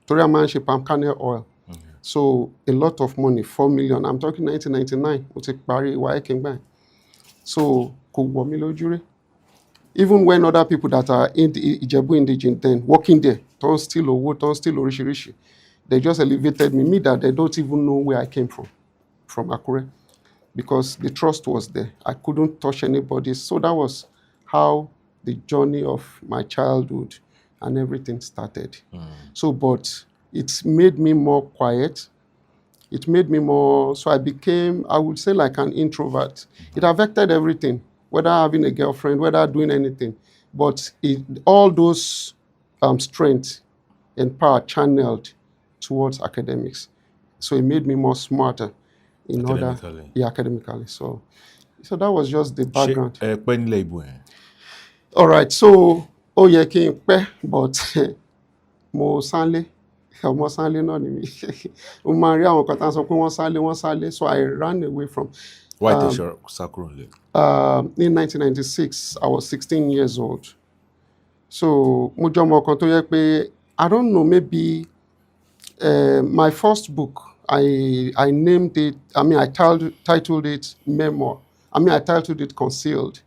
Torí a máa ń ṣe palm kernel oil. So a lot of money, 4 million. I'm talking 1999. Mo ti parí WAEC gbà yẹn. So kò wọ̀ mí lójú rí. Even when other people that are in the Ijebu indigene then working there, don't steal owó, don't steal oríṣiríṣi, they just elevated me. Me that they don't even know where I came from Akure, because the trust was there. I couldn't touch anybody. So that was how the journey of my childhood and everything started. So, but it made me more quiet. It made me more, so I became, I would say, like an introvert. It affected everything, whether having a girlfriend, whether doing anything. But all those strengths and power channeled towards academics. So it made me more smarter in academically. So that was just the background. All right, so yẹ kí n pẹ́, but mo sálé, ọmọ sálé náà ni mi. Mo máa rí àwọn kan tá sọ pé wọ́n sálé, so I ran away from. Why did you sacrally? In 1996, I was 16 years old. So mo jẹ́ ọmọ kan tó yẹ pé, I don't know, maybe my first book, I named it, I titled it Memoir. I titled it Concealed.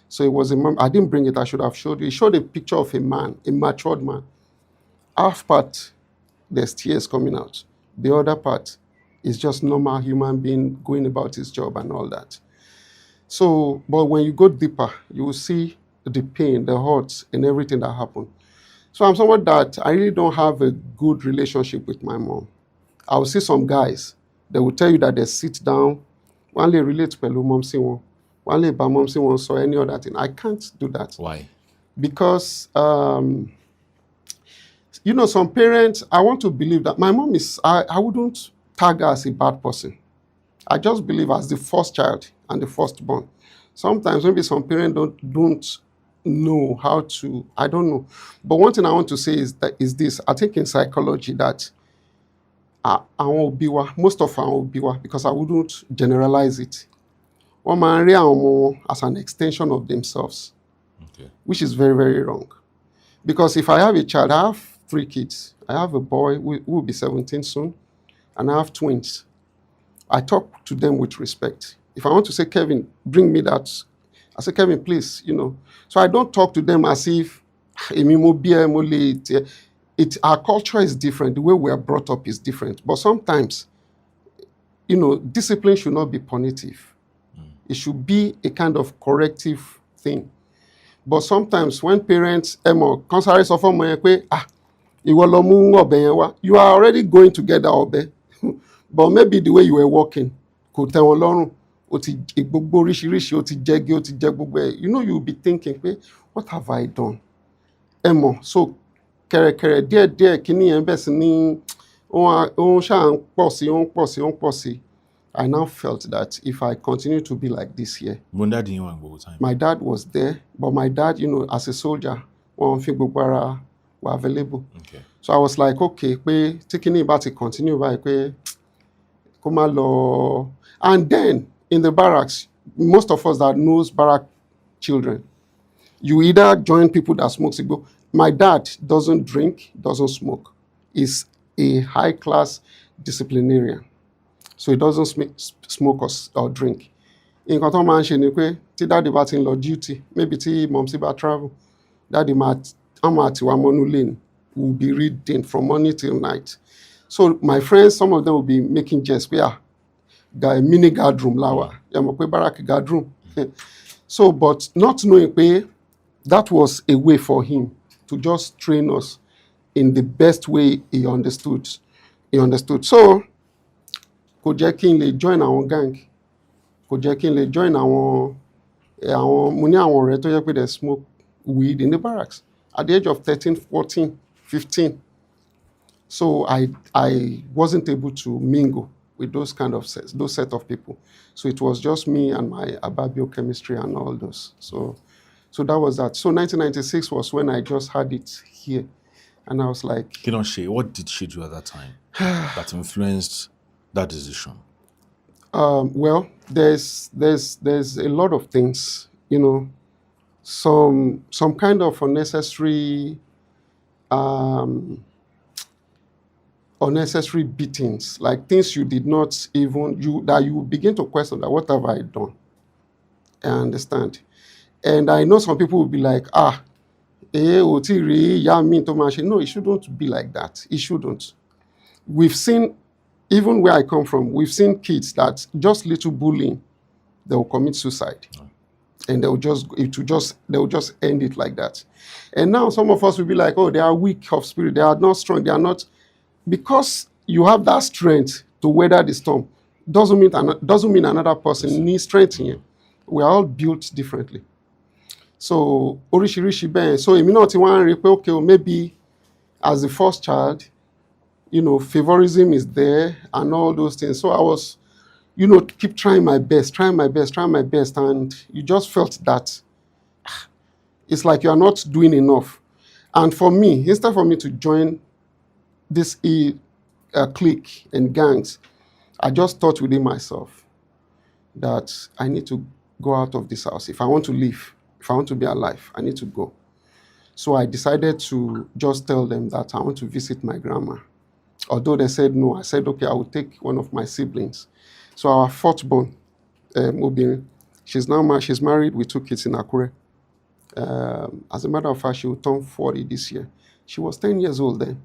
So it was I didn't bring it, I should have showed you. It showed a picture of a man, a matured man. Half part, there's tears coming out. The other part is just normal human being going about his job and all that. So, but when you go deeper, you will see the pain, the hurt, and everything that happened. So I'm someone that I really don't have a good relationship with my mom. I will see some guys, they will tell you that they sit down, one lè relate pẹ̀lú mom sí wọn, one lè bá mom sí wọn sọ any other thing. I can't do that. Why? Because, some parents, I want to believe that my mom is, I wouldn't tag her as a bad person. I just believe as the first child and the firstborn. Sometimes maybe some parents don't know how to, I don't know. But one thing I want to say is this, I think in psychology that most of our òbí, because I wouldn't generalize it, wọ́n máa ń rí àwọn ọmọ wọn as an extension of themselves, which is very, very wrong. Because if I have a child, I have 3 kids. I have a boy who will be 17 soon, and I have twins. I talk to them with respect. If I want to say, Kevin, bring me that, I say, Kevin, please, So I don't talk to them as if, our culture is different. The way we are brought up is different. But sometimes, discipline should not be punitive. It should be a kind of corrective thing. But sometimes when parents, you are already going to get that obe. But maybe the way you were walking, you'll be thinking, what have I done? So, I now felt that if I continue to be like this here, my dad was there, but my dad, as a soldier, were available. Okay. So I was like, okay, taking about to continue by and then in the barracks, most of us that knows barrack children, you either join people that smoke cigar. My dad doesn't drink, doesn't smoke. He's a high-class disciplinarian. So he doesn't smoke or drink. In tó máa ń ṣe ni pé tí daddy bá ti ń lọ duty, maybe tí mom si bá travel, daddy máa ti wá mọ́nú lane, will be reading from morning till night. So my friends, some of them will be making jest, a mini guard room lawa, barrack guard room. So, but not knowing that was a way for him to just train us in the best way he understood. So, kò jẹ́ kí n lè join àwọn gang, kò jẹ́ kí n lè join àwọn mo ní àwọn ọ̀rẹ́ tó yẹ pé they smoke weed in the barracks at the age of 13, 14, 15. So I wasn't able to mingle with those set of people. So it was just me and my biochemistry and all those. So that was that. So 1996 was when I just had it here. And I was like... What did she do at that time that influenced that decision? Well, there's a lot of things, some kind of unnecessary unnecessary beatings, like things you did not even, that you begin to question that, what have I done? I understand. And I know some people will be like, o ti rí ìyá mi tó máa ṣe. No, it shouldn't be like that. It shouldn't. We've seen, even where I come from, we've seen kids that just little bullying, they will commit suicide. And they'll just end it like that. And now some of us will be like, oh, they are weak of spirit, they are not strong, they are not. Because you have that strength to weather the storm, doesn't mean another person needs strength in you. We are all built differently. So oríṣiríṣi bẹ́ẹ̀. So èmi náà ti wá ń rí pé, okay, maybe as the first child, favorism is there and all those things. So I was, keep trying my best, and you just felt that it's like you are not doing enough. And for me, instead for me to join this clique and gangs, I just thought within myself that I need to go out of this house. If I want to live, if I want to be alive, I need to go. So I decided to just tell them that I want to visit my grandma. Although they said no, I said, okay, I will take one of my siblings. So our fourth born, Obìnrin, she's married with 2 kids in Akure. As a matter of fact, she will turn 40 this year. She was 10 years old then.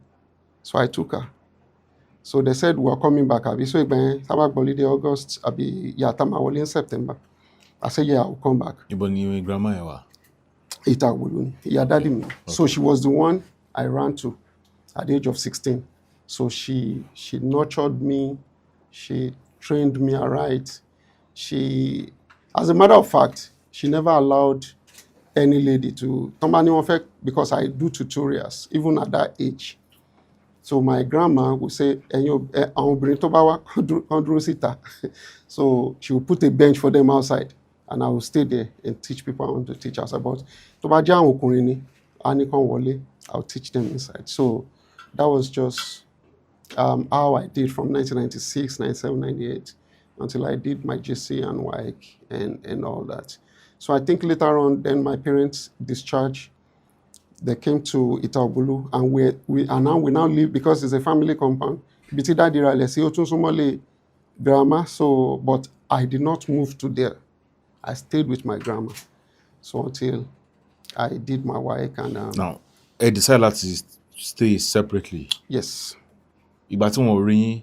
So I took her. So they said, we are coming back. Abi, so Tabak holiday August, Abi, Yatamawoli in September. I said, yeah, I'll come back. Ibo ni grandma ẹ wà? Itagbolu, yeah, daddy me. So she was the one I ran to at the age of 16. So she nurtured me, she trained me aright. As a matter of fact, she never allowed any lady to, because I do tutorials, even at that age. So my grandma would say, so she would put a bench for them outside, and I would stay there and teach people I want to teach us about. I'll teach them inside. So that was just how I did from 1996, 97, 98, until I did my GC and WAEC and all that. So I think later on, then my parents discharged. They came to Itagbolu, and we now live, because it's a family compound. Grandma, so, but I did not move to there. I stayed with my grandma. So until I did my WAEC and Now, ẹ decide láti stay separately. yes, Ìgbà tí wọ́n rí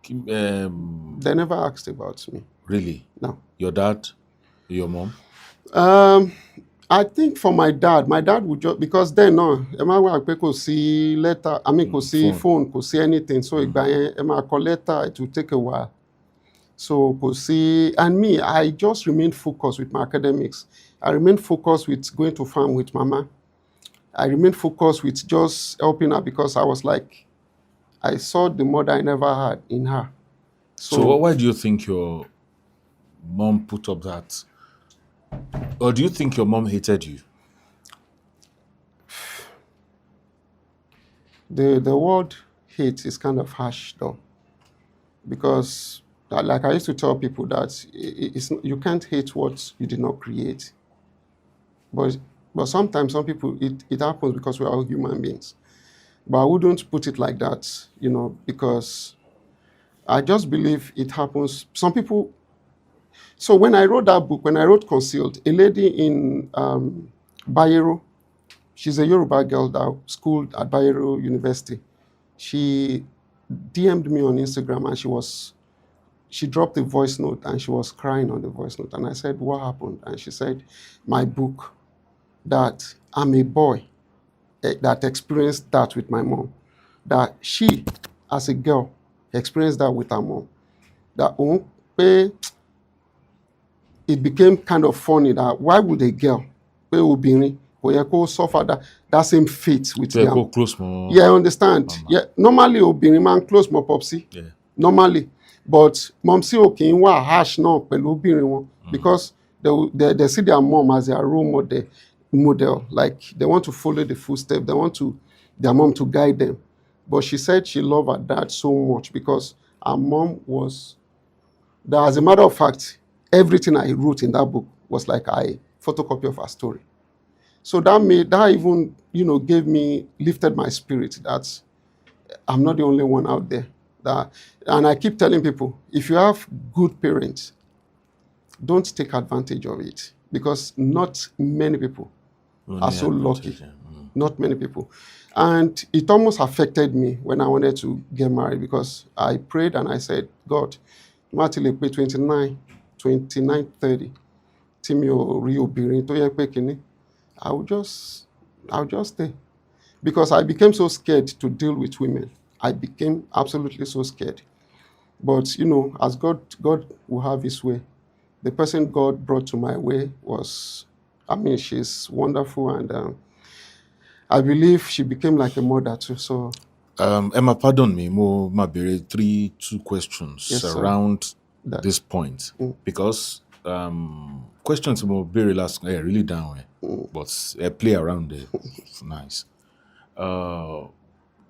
yín, they never asked about me. really? No. Your dad, your mom? I think for my dad would just, because then no, ẹ máa wá pé kò sí letter, kò sí phone, kò sí anything. So ìgbà yẹn ẹ máa kọ letter, it will take a while. So kò sí, and me, I just remained focused with my academics. I remained focused with going to farm with mama. I remained focused with just helping her, because I was like, I saw the mother I never had in her. So why do you think your mom put up that? Or do you think your mom hated you? The word hate is kind of harsh though, because like I used to tell people that you can't hate what you did not create. But sometimes some people, it happens because we are all human beings. But I wouldn't put it like that, because I just believe it happens. Some people. So when I wrote that book, when I wrote Concealed, a lady in Bayero, she's a Yoruba girl that schooled at Bayero University. She DM'd me on Instagram, and she dropped a voice note, and she was crying on the voice note. And I said, what happened? And she said, my book, that I'm a boy that experienced that with my mom, that she, as a girl, experienced that with her mom. That it became kind of funny that why would a girl suffer that same fate with So them? close more. Yeah, I understand. Mama. Yeah, normally obìnrin man close more popsy. Yeah. Normally, but momsi okay wa harsh now pẹ̀lú obìnrin wọn, because they see their mom as their role model, like they want to follow the footsteps, they want their mom to guide them. But she said she loved her dad so much because her mom was that, as a matter of fact, everything I wrote in that book was like a photocopy of her story. So that even lifted my spirit. That I'm not the only one out there. And I keep telling people, if you have good parents, don't take advantage of it, because not many people are Only so lucky. advantage. Not many people. And it almost affected me when I wanted to get married, because I prayed and I said, God, Matile pé 29, 30, tí mi ò rí obìnrin tó yẹ pé kíní, I'll just stay. Because I became so scared to deal with women. I became absolutely so scared. But, as God will have his way. The person God brought to my way she's wonderful, and I believe she became like a mother too. So, Emma, pardon me, mo ma bere two questions yes, sir. around That. this point, because questions mo bere last really down, but play around it. Nice.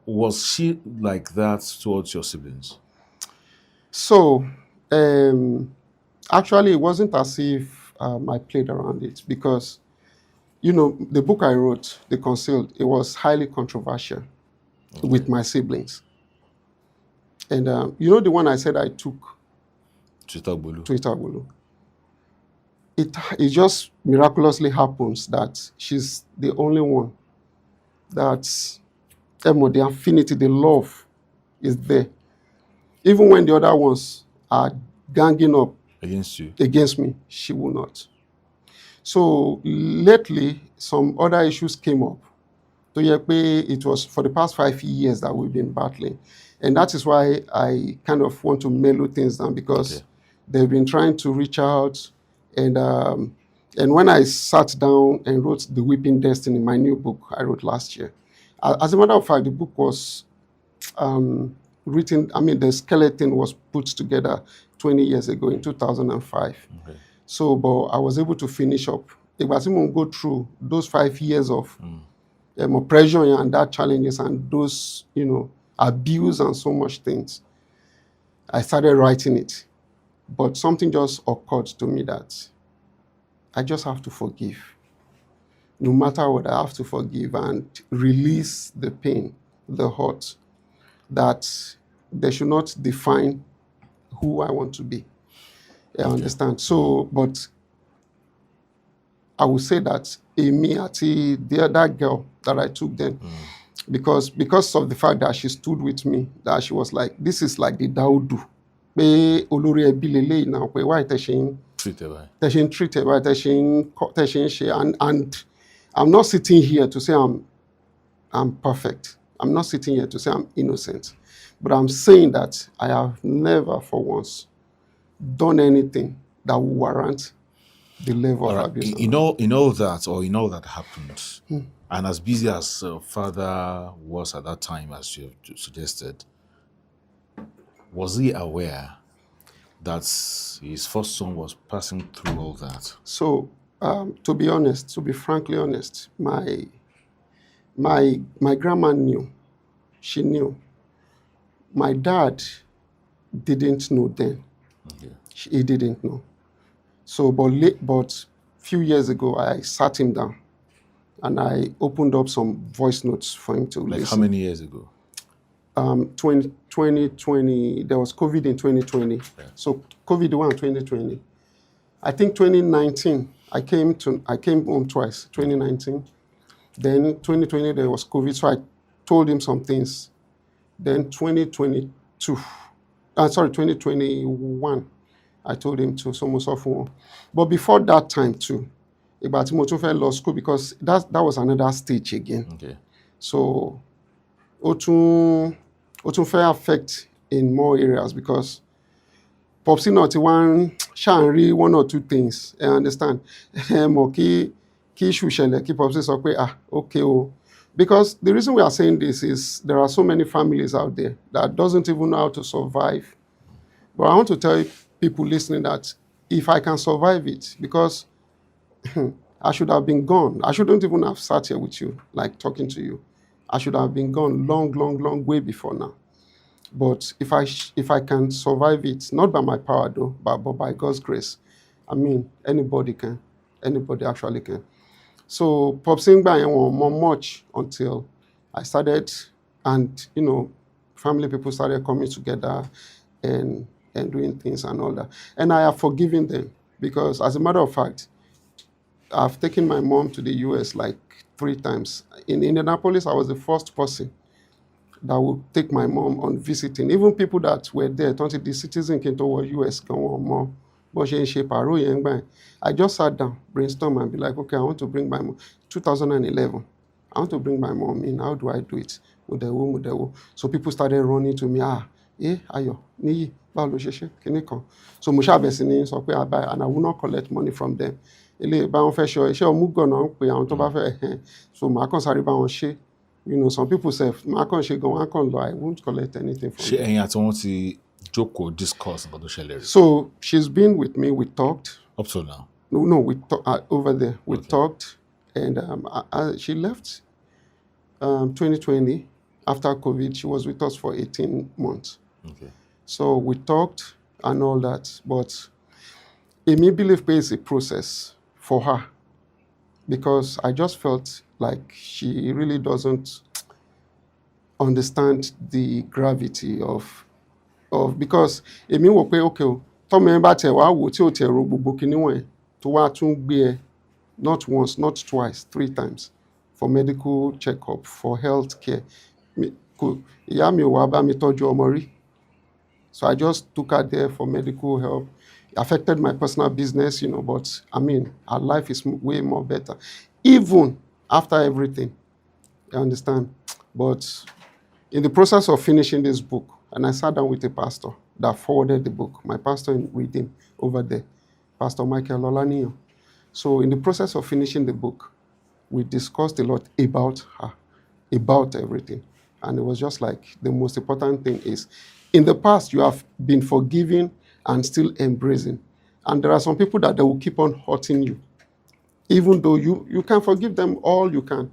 Was she like that towards your siblings? So, actually, it wasn't as if I played around it, because, the book I wrote, The Concealed, it was highly controversial with my siblings. And the one I said I took to Itagbulu. It just miraculously happens that she's the only one that the affinity, the love is there. Even when the other ones are ganging up against me, she will not. So lately, some other issues came up. So it was for the past 5 years that we've been battling. And that is why I kind of want to mellow things down, because they've been trying to reach out. And when I sat down and wrote The Weeping Destiny, my new book I wrote last year, as a matter of fact, the book was written, the skeleton was put together 20 years ago in 2005. So, but I was able to finish up. It was even go through those 5 years of pressure and that challenges and those, abuse and so much things. I started writing it. But something just occurred to me that I just have to forgive. No matter what, I have to forgive and release the pain, the hurt, that they should not define who I want to be. I understand. So, but I would say that Amy, that girl that I took then, because of the fact that she stood with me, that she was like, this is like the Daudu. Pé olórí ẹbí leléyìí náà, pé why tẹ́ ṣe ń treat her, why tẹ́ ṣe ń ṣe, and I'm not sitting here to say I'm perfect. I'm not sitting here to say I'm innocent. But I'm saying that I have never for once done anything that will warrant the level of abuse. In all that happened, and as busy as father was at that time, as you suggested, was he aware that his first son was passing through all that? So, to be frankly honest, my grandma knew. She knew. My dad didn't know then. He didn't know. So, but few years ago, I sat him down and I opened up some voice notes for him to listen. How many years ago? 2020, there was COVID in 2020. Yeah. So COVID won 2020. I think 2019, I came home twice, 2019. Then 2020, there was COVID, so I told him some things. Then 2021, I told him to so much of one. But before that time too, about Timotofe law school, because that was another stage again. So Otun fair affect in more areas, because Popsi not one shanri one or two things. I understand. Ki issue shele ki Popsi so okay oh. Because the reason we are saying this is there are so many families out there that doesn't even know how to survive. But I want to tell people listening that if I can survive it, because I should have been gone. I shouldn't even have sat here with you, like talking to you. I should have been gone long way before now. But if I can survive it, not by my power though, but by God's grace, anybody can. Anybody actually can. So Popsing by more much until I started, and family people started coming together and doing things and all that. And I have forgiven them because, as a matter of fact, I've taken my mom to the US like 3 times. In Indianapolis, I was the first person that would take my mom on visiting. Even people that were there, until the citizen came to US, go on more. But I just sat down, brainstorm, and be like, okay, I want to bring my mom. 2011, I want to bring my mom in. How do I do it? Mudewo. So people started running to me. Ayo, Niyi, báwo ló ṣe ṣe? Kíní kan. So mo ṣàbẹ̀ sí ní sọ pé àbá, and I will not collect money from them. Ilé báwọn fẹ́ ṣọ iṣẹ́ ọmúgànnà ń pe àwọn tó bá fẹ́ ẹ̀hẹ́n. So màá kàn sáré báwọn ṣe. You know, some people say, màá kàn ṣe gan, wọ́n á kàn lọ, I won't collect anything from them. Ṣé ẹ̀yin àti wọn ti jókòó discuss nǹkan tó ṣẹlẹ̀ rí? So she's been with me, we talked. Up till now? No, we over there. We Okay. talked, and she left 2020 after COVID. She was with us for 18 months. Okay. So we talked and all that, but Emi believe is a process for her because I just felt like she really doesn't understand the gravity of because Emi wò pé okay o, tọ́mọ ẹ bá tẹ̀ wá wò tí ò tẹ̀ ro gbogbo kinní wọ̀nyẹn tó wá tún gbé ẹ not once, not twice, 3 times for medical checkup, for health care. Ìyá mi ò wá bá mi tọ́jú ọmọ rí. So I just took her there for medical help. It affected my personal business, you know, but I mean, her life is way more better. Even after everything, you understand? But in the process of finishing this book, and I sat down with a pastor that forwarded the book, my pastor in Redeem over there, Pastor Michael Olaniyan. So in the process of finishing the book, we discussed a lot about her, about everything. And it was just like the most important thing is, in the past, you have been forgiving and still embracing. And there are some people that they will keep on hurting you. Even though you can forgive them all you can.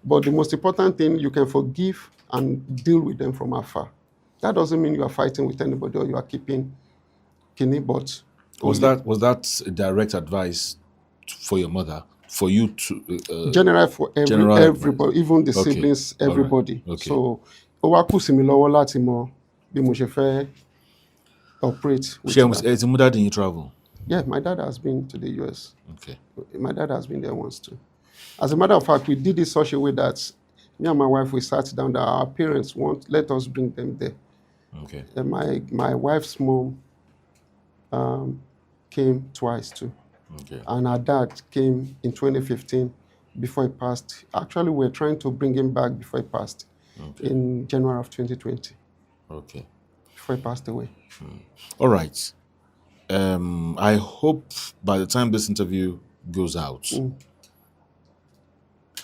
But the most important thing, you can forgive and deal with them from afar. That doesn't mean you are fighting with anybody or you are keeping kidney, but... Was that a direct advice for your mother, for you to... general for general everybody, even the Okay. siblings, All right. everybody. Okay. So, ó wá kù sí mi lọ́wọ́ láti mọ bí mo ṣe fẹ́ operate with Ṣé that. ẹ ti mú dáàdì yín travel? Yeah, my dad has been to the US. Okay. My dad has been there once too. As a matter of fact, we did it such a way that me and my wife, we sat down that our parents let us bring them there. Okay. And my wife's mom came twice too. Okay. And our dad came in 2015 before he passed. Actually, we're trying to bring him back before he passed Okay. in January of 2020, Okay. before he passed away. All right. I hope by the time this interview goes out,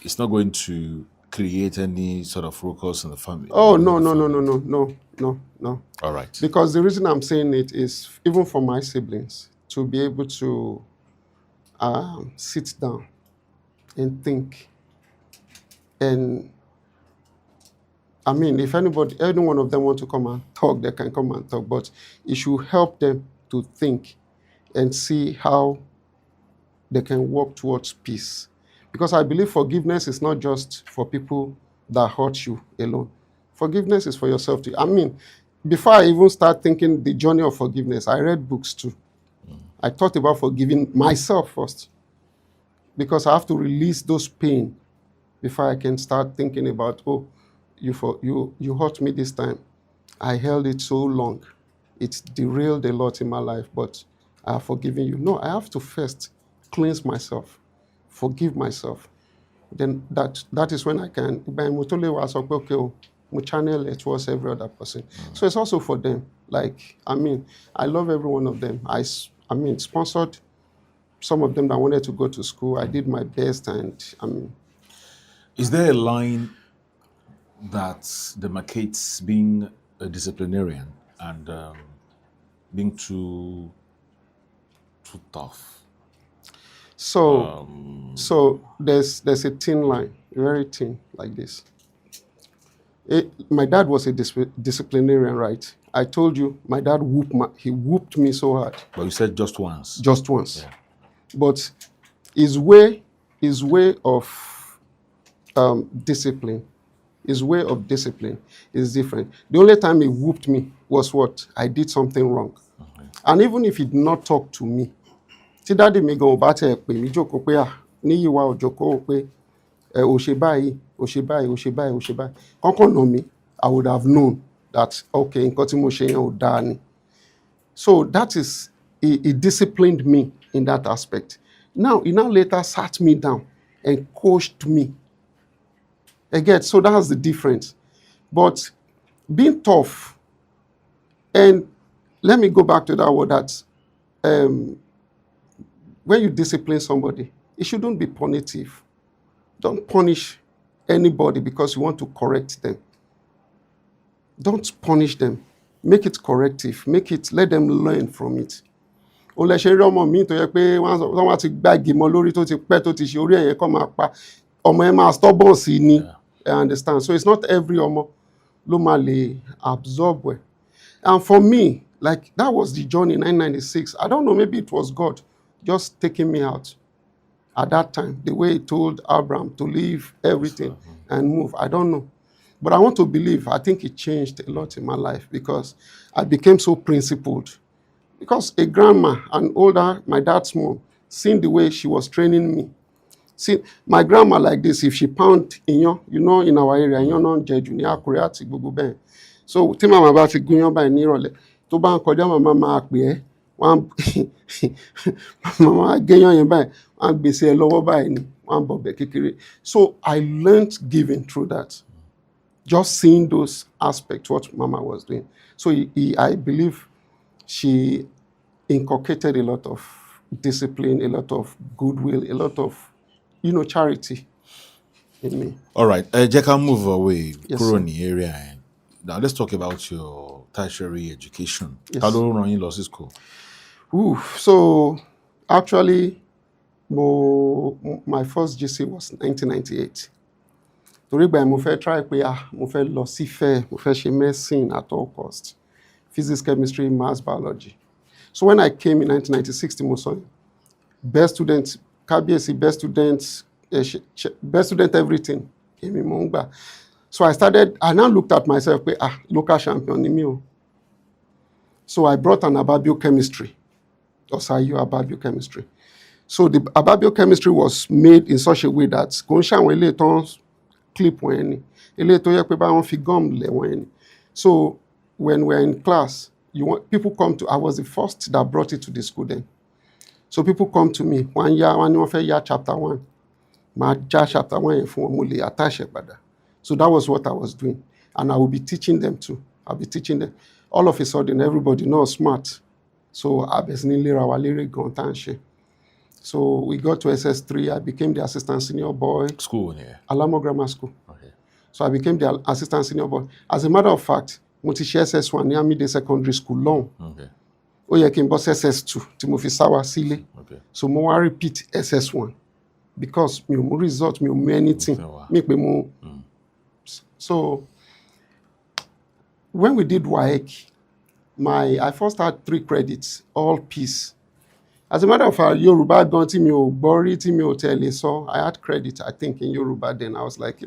it's not going to create any sort of ruckus in the family. Oh, no. All right. Because the reason I'm saying it is even for my siblings to be able to sit down and think. And I mean, if any one of them want to come and talk, they can come and talk, but it should help them to think and see how they can work towards peace. Because I believe forgiveness is not just for people that hurt you alone. Forgiveness is for yourself too. I mean, before I even start thinking the journey of forgiveness, I read books too. I thought about forgiving myself first, because I have to release those pain before I can start thinking about, oh, you hurt me this time. I held it so long. It's derailed a lot in my life, but I have forgiven you. No, I have to first cleanse myself, forgive myself. Then that is when I can, channel it towards every other person. So it's also for them. Like, I mean, I love every one of them. I mean, sponsored some of them that wanted to go to school. I did my best, and I mean. Is there a line that demarcates being a disciplinarian and being too tough? So there's a thin line, very thin, like this. My dad was a disciplinarian, right? I told you, my dad whooped me so hard. But you said just once. Just once. Yeah. But his way of discipline His way of discipline is different. The only time he whooped me was what? I did something wrong. And even if he did not talk to me, tí dáàdì mi gan ò bá tiẹ̀ pè mí jókòó pé Níyì wa ò jókòó pé ò ṣe báyìí, ò ṣe báyìí, ò ṣe báyìí, ò ṣe báyìí. Kọ́kọ́ nà mí, I would have known that, okay, nǹkan tí mo ṣe yẹn ò dáa ni. So that is, he disciplined me in that aspect. Now, he now later sat me down and coached me. Again, so that's the difference. But being tough, and let me go back to that word, that when you discipline somebody, it shouldn't be punitive. Don't punish anybody because you want to correct them. Don't punish them. Make it corrective. Let them learn from it. Ó lè ṣe rí ọmọ mi tó yẹ pé wọ́n wá ti gbá ìgbìmọ̀ lórí tó ti pẹ́ tó ti ṣe orí ẹ̀yẹ kọ́ máa pa ọmọ ẹ̀ máa stubborn sí ni. I understand. So it's not every ọmọ ló máa lè absorb well. And for me, like, that was the journey in 1996. I don't know, maybe it was God just taking me out at that time, the way he told Abraham to leave everything and move. I don't know. But I want to believe, I think it changed a lot in my life because I became so principled. Because a grandma, an older, my dad's mom, seeing the way she was training me. See, my grandma like this, if she pound iyán, you know, in our area, iyán náà ń jẹ jù ní Àkúrẹ́ àti gbogbo bẹ́ẹ̀. So tí màmá bá ti gúnyán báyìí ní ìrọ̀lẹ́, tó bá ń kọjá màmá máa pè ẹ́, màmá gẹ́yán yẹn báyìí, wọ́n á gbèsè ẹ lọ́wọ́ báyìí ni, wọ́n á bọ̀bẹ̀ kékeré. So I learned giving through that. Just seeing those aspects, what mama was doing. So I believe she inculcated a lot of discipline, a lot of goodwill, a lot of, charity in me. All right, jẹ́ ká move away Yes, kúrò sir. ní area yẹn. Now let's talk about your tertiary education. Yes. Ta ló rán yín lọ sí school? So actually, my first GC was 1998. Torí ìgbà yẹn mo fẹ́ try pé mo fẹ́ lọ sí FAIR, mo fẹ́ ṣe medicine at all cost. Physics, chemistry, maths, biology. So when I came in 1996 tí mo sọ yẹn, best student, kábíyèsí, best student everything, èmi mo ń gbà. So I now looked at myself pé local champion ni mí o. So I brought an ababiochemistry, Osayo ababiochemistry. So the ababiochemistry was made in such a way that kò ń ṣàwọn ilé tán clip wọn ẹni, ilé tó yẹ pé bá wọn fi gum lẹ̀ wọn ẹni. So when we're in class, people come to, I was the first that brought it to the school then. So people come to me, wọ́n ní wọ́n fẹ́ yá chapter 1. Màá já chapter 1 yẹn fún wọn, mo lè attach ẹ̀ padà. So that was what I was doing. And I will be teaching them too. I'll be teaching them. All of a sudden, everybody knows smart. So abẹ́sí lera wa lérè gan tá ń ṣe. So we got to SS3. I became the assistant senior boy. School here. Alamo Grammar School. Okay. So I became the assistant senior boy. As a matter of fact, mo ti ṣe SS1 ní Amide Secondary School long. Okay. Ó yẹ kí n bọ́ SS2 tí mo fi sá wá sílé. Okay. So mo wá repeat SS1 because mi ò mú result, mi ò mú anything. Mi pé mo. So when we did WAEC, I first had 3 credits, all P's. As a matter of fact, Yoruba gan tí mi ò gbọ́ rí, tí mi ò tẹ̀lé sọ, I had credit, I think, in Yoruba then. I was like,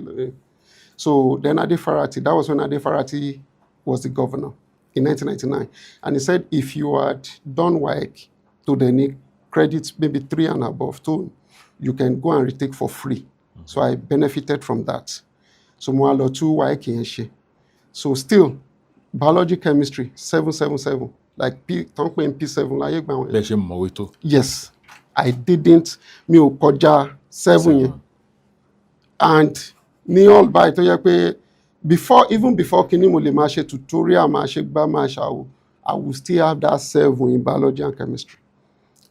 so then Ade Farati, that was when Ade Farati was the governor in 1999. And he said, if you had done WAEC to the need credits, maybe 3 and above, too, you can go and retake for free. So I benefited from that. So mo wá lọ tú WAEC yẹn ṣe. So still, biology, chemistry, 777. Like tán pé P7 láyé gbà wọn. Bẹ́ẹ̀ ṣe mọ̀wé tó. Yes, I didn't, mi ò kọjá 7 yẹn. And ní all by tó yẹ pé even before kíní mo lè máa ṣe tutorial, máa ṣe gbá, máa ṣàwò, I will still have that 7 in biology and chemistry.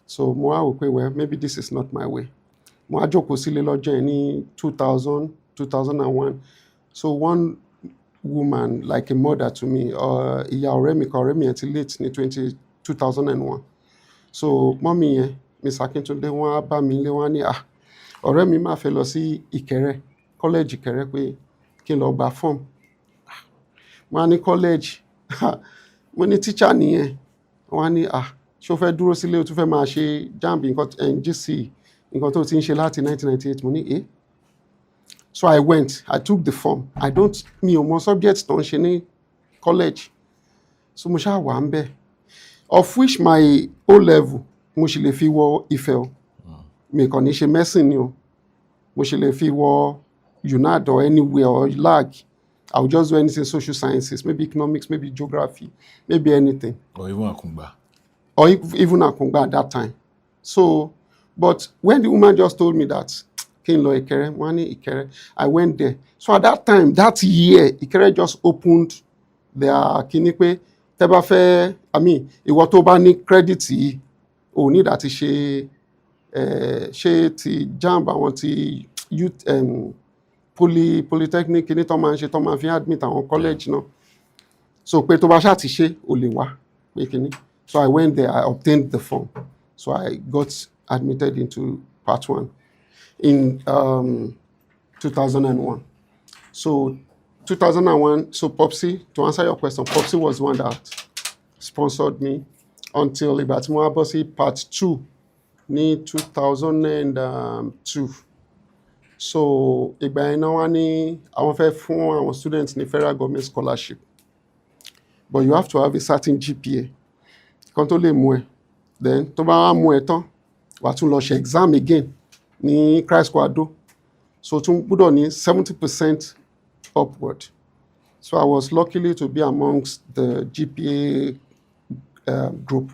So mo wá wò pé, well, maybe this is not my way. Mo wá jókòó sílé lọ́jọ́ yẹn ní 2001. So one woman, like a mother to me, ìyá ọ̀rẹ́ mi yẹn ti late ní 2001. So mọ́mí yẹn, Miss Akíntúndé, wọ́n á bá mi lé, wọ́n á ní, ọ̀rẹ́ mi máa fẹ́ lọ sí Ìkẹrẹ, college Ìkẹrẹ, pé kí n lọ gba form. Wọ́n á ní college, mo ní teacher nìyẹn. Wọ́n á ní, ṣé o fẹ́ dúró sílé, o tún fẹ́ máa ṣe JAMB, GC, nǹkan tó ti ń ṣe láti 1998. Mo ní, So I went, I took the form. Mi ò mọ subject tó ń ṣe ní college. So mo ṣáà wà ń bẹ̀. Of which my O level, mo ṣì lè fi wọ Ife o. Mi kàn ní ṣe medicine ni o. Mo ṣì lè fi wọ UNAD or anywhere or LAG. I will just do anything social sciences, maybe economics, maybe geography, maybe anything. Or even Akungba. Or even Akungba at that time. So, but when the woman just told me that, kí n lọ Ìkẹrẹ, wọ́n ní Ìkẹrẹ, I went there. So at that time, that year, Ìkẹrẹ just opened their kíní pé tẹ́ bá fẹ́, ìwọ tó bá ní credit yìí, ò ní láti ṣe ti JAMB àwọn ti youth polytechnic kíní tó máa ń ṣe tó máa fi admit àwọn college náà. So pé tó bá ṣáà ti ṣe, o lè wá pé kíní. So I went there, I obtained the form. So I got admitted into part 1 in 2001. So 2001, so Popsy, to answer your question, Popsy was the one that sponsored me until ìgbà tí mo wá bọ́ sí part 2 ní 2002. So ìgbà yẹn náà wá ní àwọn fẹ́ fún àwọn students ní federal government scholarship. But you have to have a certain GPA. Kan tó lè mú ẹ. Then tó bá wá mú ẹ tán, wà tún lọ ṣe exam again ní Christ Kwado. So tún gbọ́dọ̀ ní 70% upward. So I was lucky to be amongst the GPA group.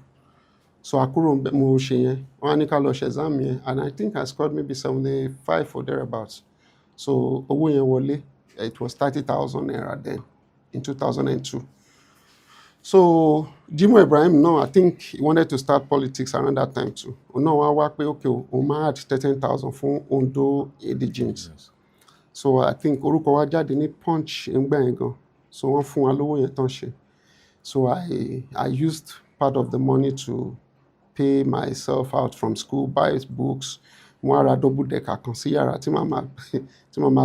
So akúrò mo ṣe yẹn, wọ́n á ní ká lọ ṣe exam yẹn, and I think I scored maybe 75 or thereabouts. So owó yẹn wọlé, it was 30,000 naira then in 2002. So Jimoh Ibrahim, no, I think he wanted to start politics around that time too. No, wá wá pé okay, òun máa add 13,000 fún Ondo Indigenes. Yes. So I think orúkọ wa jáde ní Punch ńgbà yẹn gan. So wọ́n fún wa lówó yẹn tán ṣe. So I used part of the money to pay myself out from school, buy books. Mo wá ra double decker kan sí yàrá tí màmá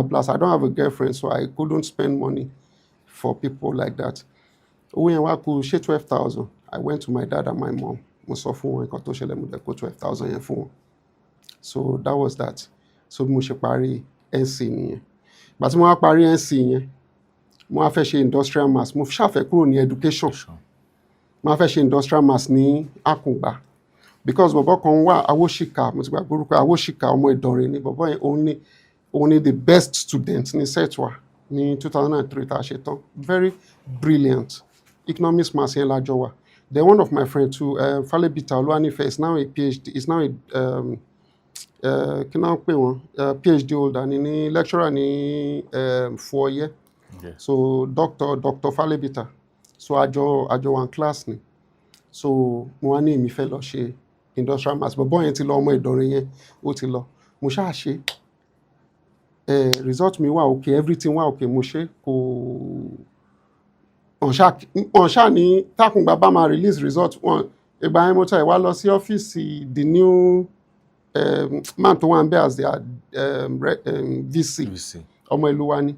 blast. I don't have a girlfriend, so I couldn't spend money for people like that. Owó yẹn wá kù ṣe 12,000. I went to my dad and my mom. Mo sọ fún wọn nǹkan tó ṣẹlẹ̀, mo dẹ̀ kó 12,000 yẹn fún wọn. So that was that. So mo ṣe parí NC nìyẹn. Ìgbà tí mo wá parí NC yẹn, mo wá fẹ́ ṣe industrial maths. Mo ṣàfẹ́ kúrò ní education. Mo wá fẹ́ ṣe industrial maths ní Akungba. Because bọ̀bọ̀ kan wà Awóṣìkà, mo ti gbàgbé orúkọ Awóṣìkà ọmọ Ìdànrè ni bọ̀bọ̀ yẹn, òun ni the best student ní SETWA ní 2003 tá a ṣe tán. Very brilliant. Economics maths yẹn lájọ wà. Then one of my friends too, Falebita Oluwanife, is now a PhD, is now a kí náà pè wọ́n, PhD holder ní lecturer ní Foye. Okay. So Dr. Falebita. So àjọ one class ni. So mo wá ní èmi fẹ́ lọ ṣe industrial maths. Bọ̀bọ́ yẹn ti lọ, ọmọ Ìdànrè yẹn ó ti lọ. Mo ṣáà ṣe. Result mi wà okay, everything wà okay, mo ṣe kò ọ̀nṣà ní Takungba bá máa release result wọn. Ìgbà yẹn mo tẹ̀ wá lọ sí ọ́fíìsì the new man tó wà ń bẹ̀ as their VC ọmọ ìlú wa ni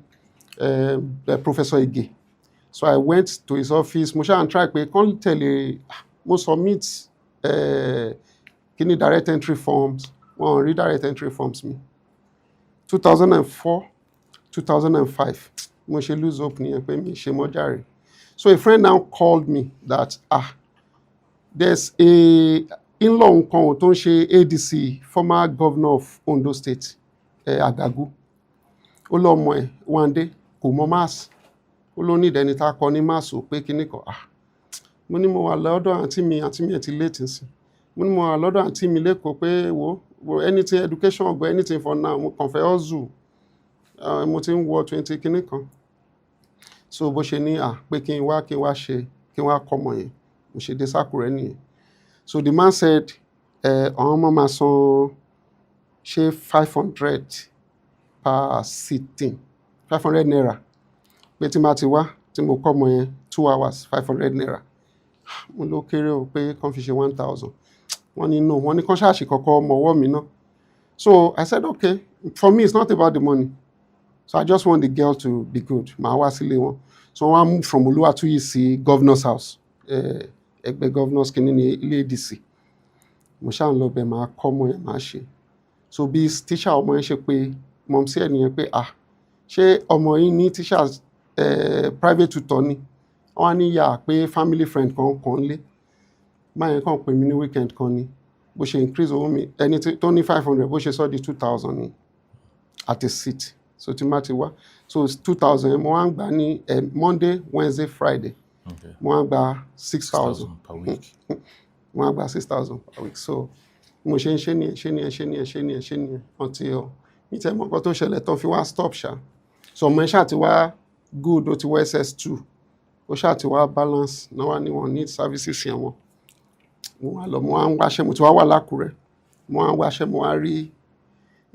Professor Ige. So I went to his office, mo ṣáà ń try pé kán tẹ̀lé, mo submit kíní direct entry forms, wọ́n rí direct entry forms mi. 2004, 2005, mo ṣe lose hope nìyẹn pé mi ṣe mọ́ jàre. So a friend now called me that there's a in-law nǹkan tó ń ṣe ADC, former governor of Ondo State, Agagu. Ó lọ ọmọ ẹ̀ one day kò mọ maths. Ó ló ní ìdẹni tá a kọ ní maths ò pé kíní kan. Mo ní mo wà lọ́dọ̀ àǹtí mi ẹ̀ ti late sí. Mo ní mo wà lọ́dọ̀ àǹtí mi lẹ́kọ̀ọ́ pé wo anything education or anything for now, mo kàn fẹ́ hustle. Mo ti ń wọ 20 kíní kan. So bó ṣe ní pé kí n wá kọ́ ọmọ yẹn, mo ṣe dé sákùrẹ́ nìyẹn. So the man said àwọn ọmọ máa san ṣe 500 per sitting, 500 naira. Pé tí máa ti wá tí mo kọ́ ọmọ yẹn 2 hours, 500 naira. Mo ló kéré o pé kàn fi ṣe 1,000. Wọ́n ní no, wọ́n ní kàn ṣáàṣì kọ́kọ́ ọmọ ọwọ́ mi náà. So I said okay, for me it's not about the money. So I just want the girl to be good. Màá wá sílé wọn. So wọ́n á move from Olúwatúyì sí governor's house. Ẹgbẹ́ governor's kìíní ní ilé ADC. Mo ṣáà ń lọ bẹ̀, màá kọ́ ọmọ yẹn, màá ṣe. So bí teacher ọmọ yẹn ṣe pé mọ̀mísí ẹ̀ nìyẹn pé ṣé ọmọ yín ní teachers private tutor ni wọ́n á ní yà pé family friend kan lé báyẹn kàn pè mí ní weekend kan ni bó ṣe increase owó mi ẹni tó ní 500 bó ṣe sọ di 2000 ni at a seat so tí má ti wá so 2000 mo wá ń gbà ní Monday Wednesday Friday mo wá ń gba 6000 per week. mo wá ń gba 6000 per week so mo ṣe ń ṣe nìyẹn until mi tẹ́ mọ̀ nǹkan tó ṣẹlẹ̀ tó fi wá stop ṣá so ọmọ ẹ ṣáà ti wá good ó ti wá SS2 ó ṣáà ti wá balance náà wá ní wọn need services yẹn wọn mo wá lọ mo wá ń wáṣẹ́ mo ti wá wà lákùrẹ́ mo wá ń wáṣẹ́ mo wá rí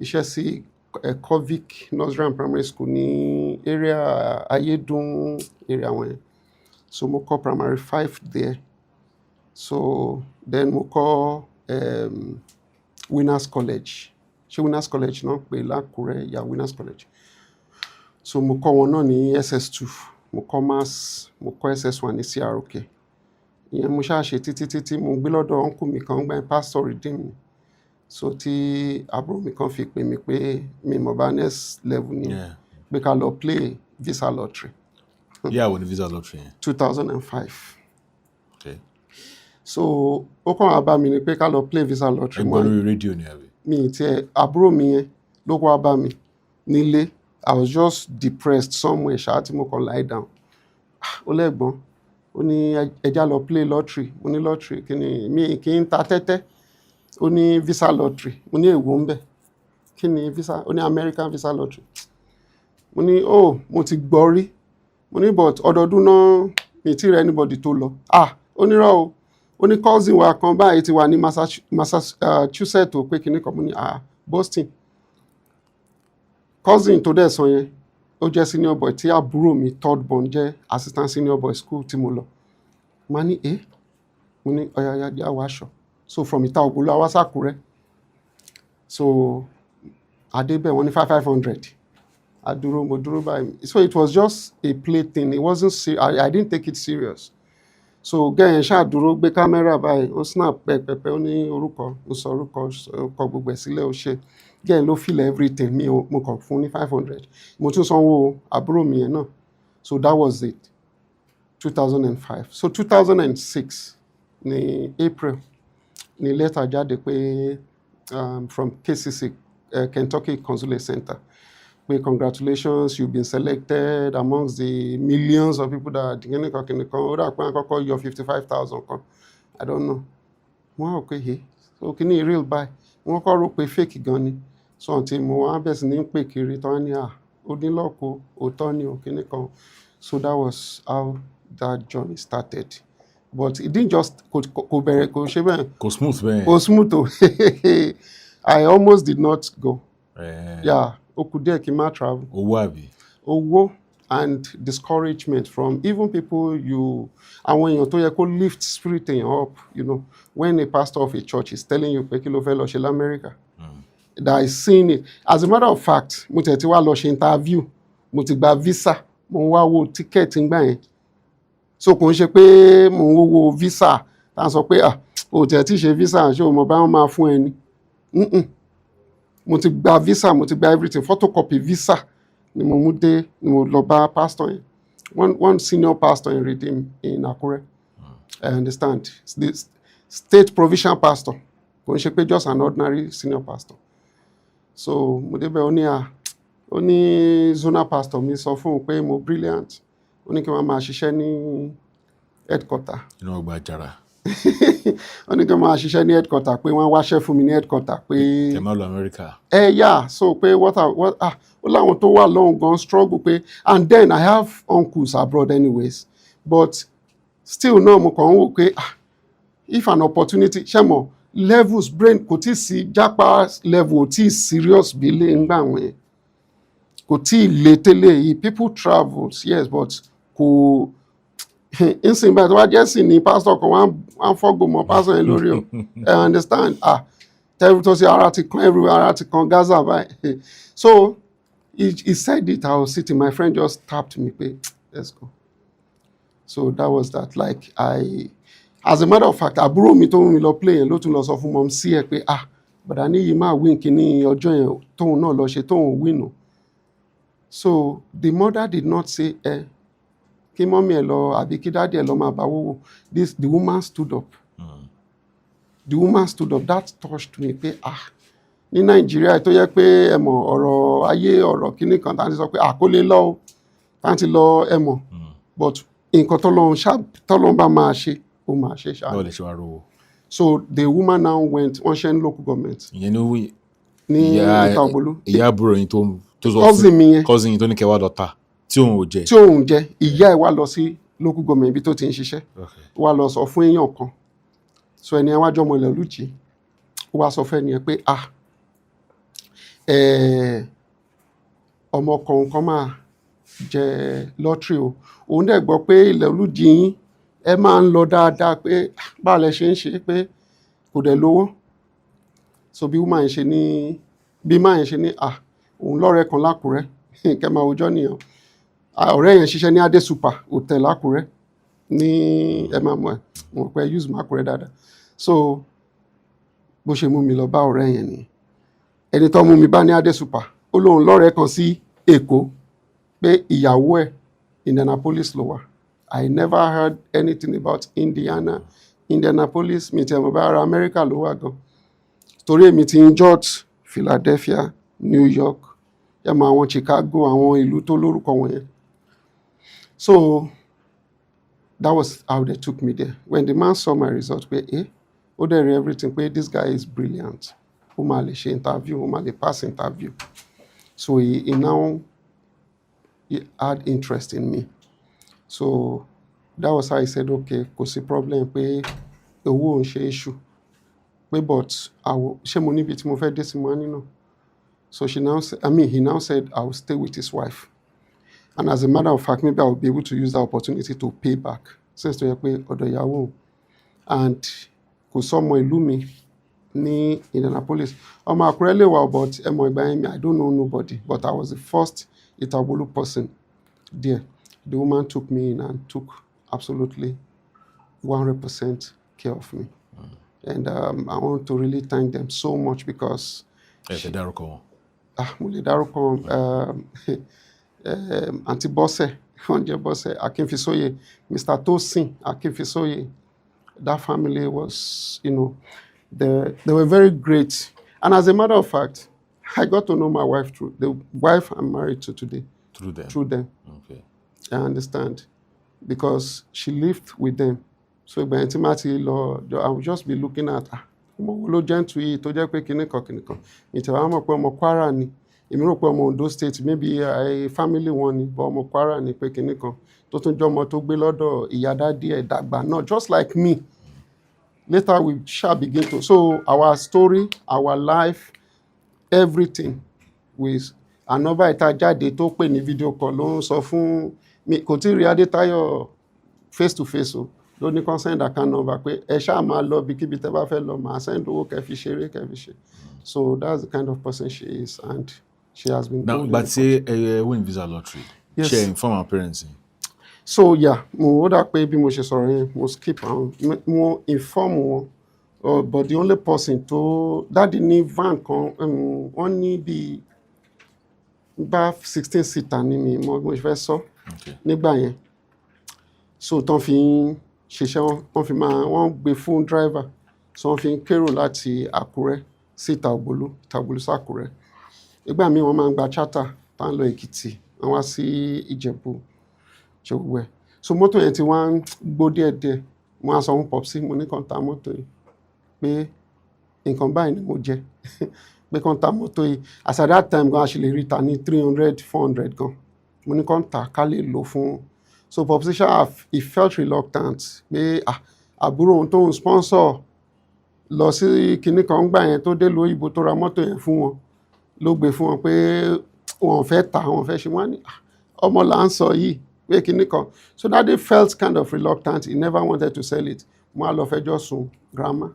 iṣẹ́ sí Kovic Nursery and Primary School ní area Ayédùn area wọn yẹn so mo kọ́ primary 5 there so then mo kọ́ Winners College ṣé Winners College náà pè lákùrẹ́ ya Winners College so mo kọ́ wọn náà ní SS2 mo kọ́ maths mo kọ́ SS1 ní CRK ìyẹn mo ṣáà ṣe títí mo gbé lọ́dọ̀ uncle mi kan gba pastor redeem mi so tí àbúrò mi kan fi pè mí pé mi mọ̀ bá next level ni pé ká lọ play visa lottery. Yeah, when the visa lottery. 2005. Okay. So ó kàn wá bá mi ni pé ká lọ play visa lottery. Ẹgbọ́n lórí rédíò ni àbí? Mi tiẹ̀ àbúrò mi yẹn ló kó wá bá mi nílé. I was just depressed somewhere ṣáà tí mo kàn lie down. Ó lẹ́gbọ́n ó ní ẹja lọ play lottery mo ní lottery kí ni mi kì í ta tẹ́tẹ́ ó ní visa lottery mo ní èwo ń bẹ̀ kí ni visa ó ní American visa lottery mo ní mo ti gbọ́ rí mo ní but ọdọọdún náà mi ti rẹ anybody tó lọ ó ní rọ o ó ní cousin wa kan báyìí ti wà ní Massachusetts tó pé kíní kan mo ní Boston cousin tó dẹ̀ sọ yẹn ó jẹ́ senior boy tí àbúrò mi third born jẹ́ assistant senior boy school tí mo lọ mo ní mo ní ọ̀yàyà wá aṣọ so from ìta ògbóló àwa sàkúrẹ́ so adébẹ̀ wọ́n ní 500 adúró mo dúró báyìí so it was just a play thing it wasn't I didn't take it serious so gẹ́yẹn ṣáàdúró gbé kámẹ́rà báyìí ó snap pẹ́pẹ́pẹ́ ó ní orúkọ ó sọ orúkọ kọ gbogbo ẹ̀ sílẹ̀ ó ṣe gẹ́yẹn ló feel everything mo kàn fún ní 500 mo tún sanwó àbúrò mi yẹn náà so that was it 2005 so 2006 ní April ní lẹ́tà jáde pé from KCC Kentucky Consulate Center pé congratulations you've been selected amongst the millions of people that kìnìkan ó dà pé àkọ́kọ́ yọ 55,000 kan I don't know wọ́n á pé so kìíní real buy wọ́n kọ́ rò pé fake gan ni so until mo wá bẹ̀rẹ̀ sí ní pè kiri tán ní onílọ́kọ òótọ́ ni ò kìnìkan so that was how that journey started but it didn't just kò bẹ̀rẹ̀ kò ṣe bẹ́ẹ̀ kò smooth bẹ́ẹ̀ kò smooth o I almost did not go yeah ó kù díẹ̀ kí n má travel owó àbí owó and discouragement from even people àwọn èèyàn tó yẹ kó lift spirit èèyàn up when a pastor of a church is telling you pé kí ló fẹ́ lọ ṣe l'America that is seeing it as a matter of fact mo tẹ̀ tí wá lọ ṣe interview mo ti gba visa mo ń wá wo ticket ngbà yẹn so kò ń ṣe pé mo ń wo visa tá a sọ pé o tẹ̀ tí ṣe visa ṣé o mọ̀ bá wọn máa fún ẹ ní mo ti gba visa mo ti gba everything photocopy visa ni mo mú dé ni mo lọ bá pastor yẹn one senior pastor in Redeem in Akure I understand the state provincial pastor kò ń ṣe pé just an ordinary senior pastor so mo débẹ̀ ó ní zonal pastor mi sọ fún un pé mo brilliant ó ní kí wọ́n máa ṣiṣẹ́ ní headquarter inú ọgbà àjàrà ó ní kí wọ́n máa ṣiṣẹ́ ní headquarter pé wọ́n wáṣẹ́ fún mi ní headquarter pé kẹ má lọ America so pé ó láwọn tó wà lọ́hùn gan struggle pé and then I have uncles abroad anyways but still náà mo kàn ń wò pé if an opportunity ṣe mọ̀ levels brain kò tí ì sí jápá level ò tí ì serious bí lè ń gbà wọ́n kò tí ì lè tẹ́lẹ̀ yìí people travel yes but kò nsìn báyìí tó bá jẹ́ sí ni pastor kan wọ́n fọ́gbọ̀n mọ́ pastor yẹn lórí o I understand tẹ́lifí tó ṣe ara ti kan everywhere ara ti kan Gaza báyìí so he said it I was sitting my friend just tapped me pé let's go so that was that like as a matter of fact àbúrò mi tó ń mi lọ play yẹn ló tún lọ sọ fún mọ́ sí ẹ pé bàdá Aniyi máa win kíní ọjọ́ yẹn tóun náà lọ ṣe tóun win o So the mother did not say, kí mọ́mí ẹ̀ lọ àbí kí dáàdì ẹ̀ lọ máa bá wówó. The woman stood up. The woman stood up. That touched me pé ní Nàìjíríà tó yẹ pé ẹ mọ̀ ọ̀rọ̀ ayé ọ̀rọ̀ kíní kan tá a ti sọ pé kó lè lọ o tá a ti lọ ẹ mọ̀ but nǹkan tọ́lọ́run bá máa ṣe ó máa ṣe ṣáà. báwo lè ṣe wá rówó. So the woman now went wọ́n ṣe ní local government. ìyẹn ní owó ní ìta ògbólú. ìyá àbúrò yín tó sọ cousin mi yẹn cousin yín tó ní kẹwàá lọ ta tí òun ò jẹ. tí òun jẹ ìyá ẹ̀ wá lọ sí local government ibi tó ti ń ṣiṣẹ́ wá lọ sọ fún èèyàn kan so ẹni wájú ọmọ ilẹ̀ olùjì ó wá sọ fún ẹni yẹn pé ọmọ kan máa jẹ lọ́tírì o òun dẹ̀ gbọ́ pé ilẹ̀ olùjì yín ẹ máa ń lọ dáadáa pé báà lẹ ṣe ń ṣe pé kò dẹ̀ lówó so bí máa ń ṣe ní òun lọ́rẹ̀ẹ́ kan lákùrẹ́ kẹ́ máa wòjọ́ nìyẹn ọ̀rẹ́ yẹn ṣiṣẹ́ ní Adé Super Hotel lákùrẹ́ ní ẹ máa mọ̀ ẹ́ wọn pẹ́ use mákùrẹ́ dáadáa so bó ṣe mú mi lọ bá ọ̀rẹ́ yẹn ni ẹni tó mú mi bá ní Adé Super ó lóun lọ́rẹ̀ẹ́ kan sí Èkó pé ìyàwó ẹ̀ Indianapolis ló wà. I never heard anything about Indianapolis mi ti ẹ̀ mọ̀ bá ara America ló wà gan torí èmi ti ń George Philadelphia New York ẹ mọ̀ àwọn Chicago àwọn ìlú tó lórúkọ wọ̀nyẹn. So that was how they took me there. When the man saw my result pé ó dẹ̀ rí everything pé this guy is brilliant ó máa lè ṣe interview ó máa lè pass interview so he had interest in me. So that was how he said okay kò sí problem pé owó ò ń ṣe issue pé but ṣé mo níbi tí mo fẹ́ dé sí mo á nínú. So he now said I will stay with his wife. And as a matter of fact, maybe I will be able to use that opportunity to pay back. Since tó yẹ pé ọ̀dọ̀ ìyàwó and kò sọ́mọ ìlú mi ní Indianapolis. Ọmọ Àkúrẹ́ lè wà but ẹ mọ̀ ìgbà yẹn mi I don't know nobody but I was the first Itabolu person there. The woman took me in and took absolutely 100% care of me. And I want to really thank them so much because ṣe dárúkọ wọn. mo lè dárúkọ Aunty Bọ́sẹ̀ wọ́n jẹ́ Bọ́sẹ̀ Akínfisóyè Mr. Tosin Akínfisóyè. That family was they were very great and as a matter of fact I got to know my wife through the wife I'm married to today. Through them. Okay. I understand because she lived with them so ìgbà yẹn tí má ti lọ I would just be looking at ọmọ wo ló jẹ́ nítorí yìí tó jẹ́ pé kìnnìkan ìtẹ̀wá mọ̀ pé ọmọ Kwara ni èmi rò pé ọmọ Ondo State maybe family wọn ni but ọmọ Kwara ni pé kìnnìkan tó tún jẹ́ ọmọ tó gbé lọ́dọ̀ ìyá dádì ẹ̀ dàgbà náà just like me. Later we shall begin to so our story our life everything with another ìtajáde tó pè ní video call ló ń sọ fún mi kò tí ì rí Adétáyọ̀ face to face o ló ní kan send account number pé ẹ ṣáà máa lọ bíkíbi tẹ́ bá fẹ́ lọ máa send owó kẹfì ṣeré kẹfì ṣe so that's the kind of person she is and she has been. Now but say win visa lottery. Yes. Share inform our parents. So yeah mo ó dà pé bí mo ṣe sọ̀rọ̀ yẹn mo skip àwọn mo inform wọn but the only person tó dáàdi ní van kan wọ́n ní bíi bá 16 seater ní mi mo ṣe fẹ́ sọ nígbà yẹn so tán fi ń ṣiṣẹ́ wọ́n gbé fún driver so wọ́n fi ń kérò láti Àkúrẹ́ sí Ìtàgbólú sí Àkúrẹ́ ìgbà míì wọ́n máa ń gba charter tá ń lọ Èkìtì wọ́n wá sí Ìjẹ̀bú ṣòwò so mọ́tò yẹn ti wá ń gbó díẹ̀díẹ̀ mo á sọ fún popsi mo ní kàn ta mọ́tò yìí pé nǹkan báyìí ni mo jẹ pé kàn ta mọ́tò yìí as at that time gan a ṣe lè rí ta ní 300-400 gan mo ní kàn ta ká lè lò fún so popsi ṣáà he felt reluctant pé àbúrò òun tó ń sponsor lọ sí kinní kan gbà yẹn tó dé lóyìnbó tó ra mọ́tò yẹn fún wọn ló gbé fún wọn pé wọn fẹ́ ta wọn fẹ́ ṣe wọ́n ní ọmọ là ń sọ yìí pé kinní kan so daddy felt kind of reluctant he never wanted to sell it mo á lọ fẹjọ́ sùn grandma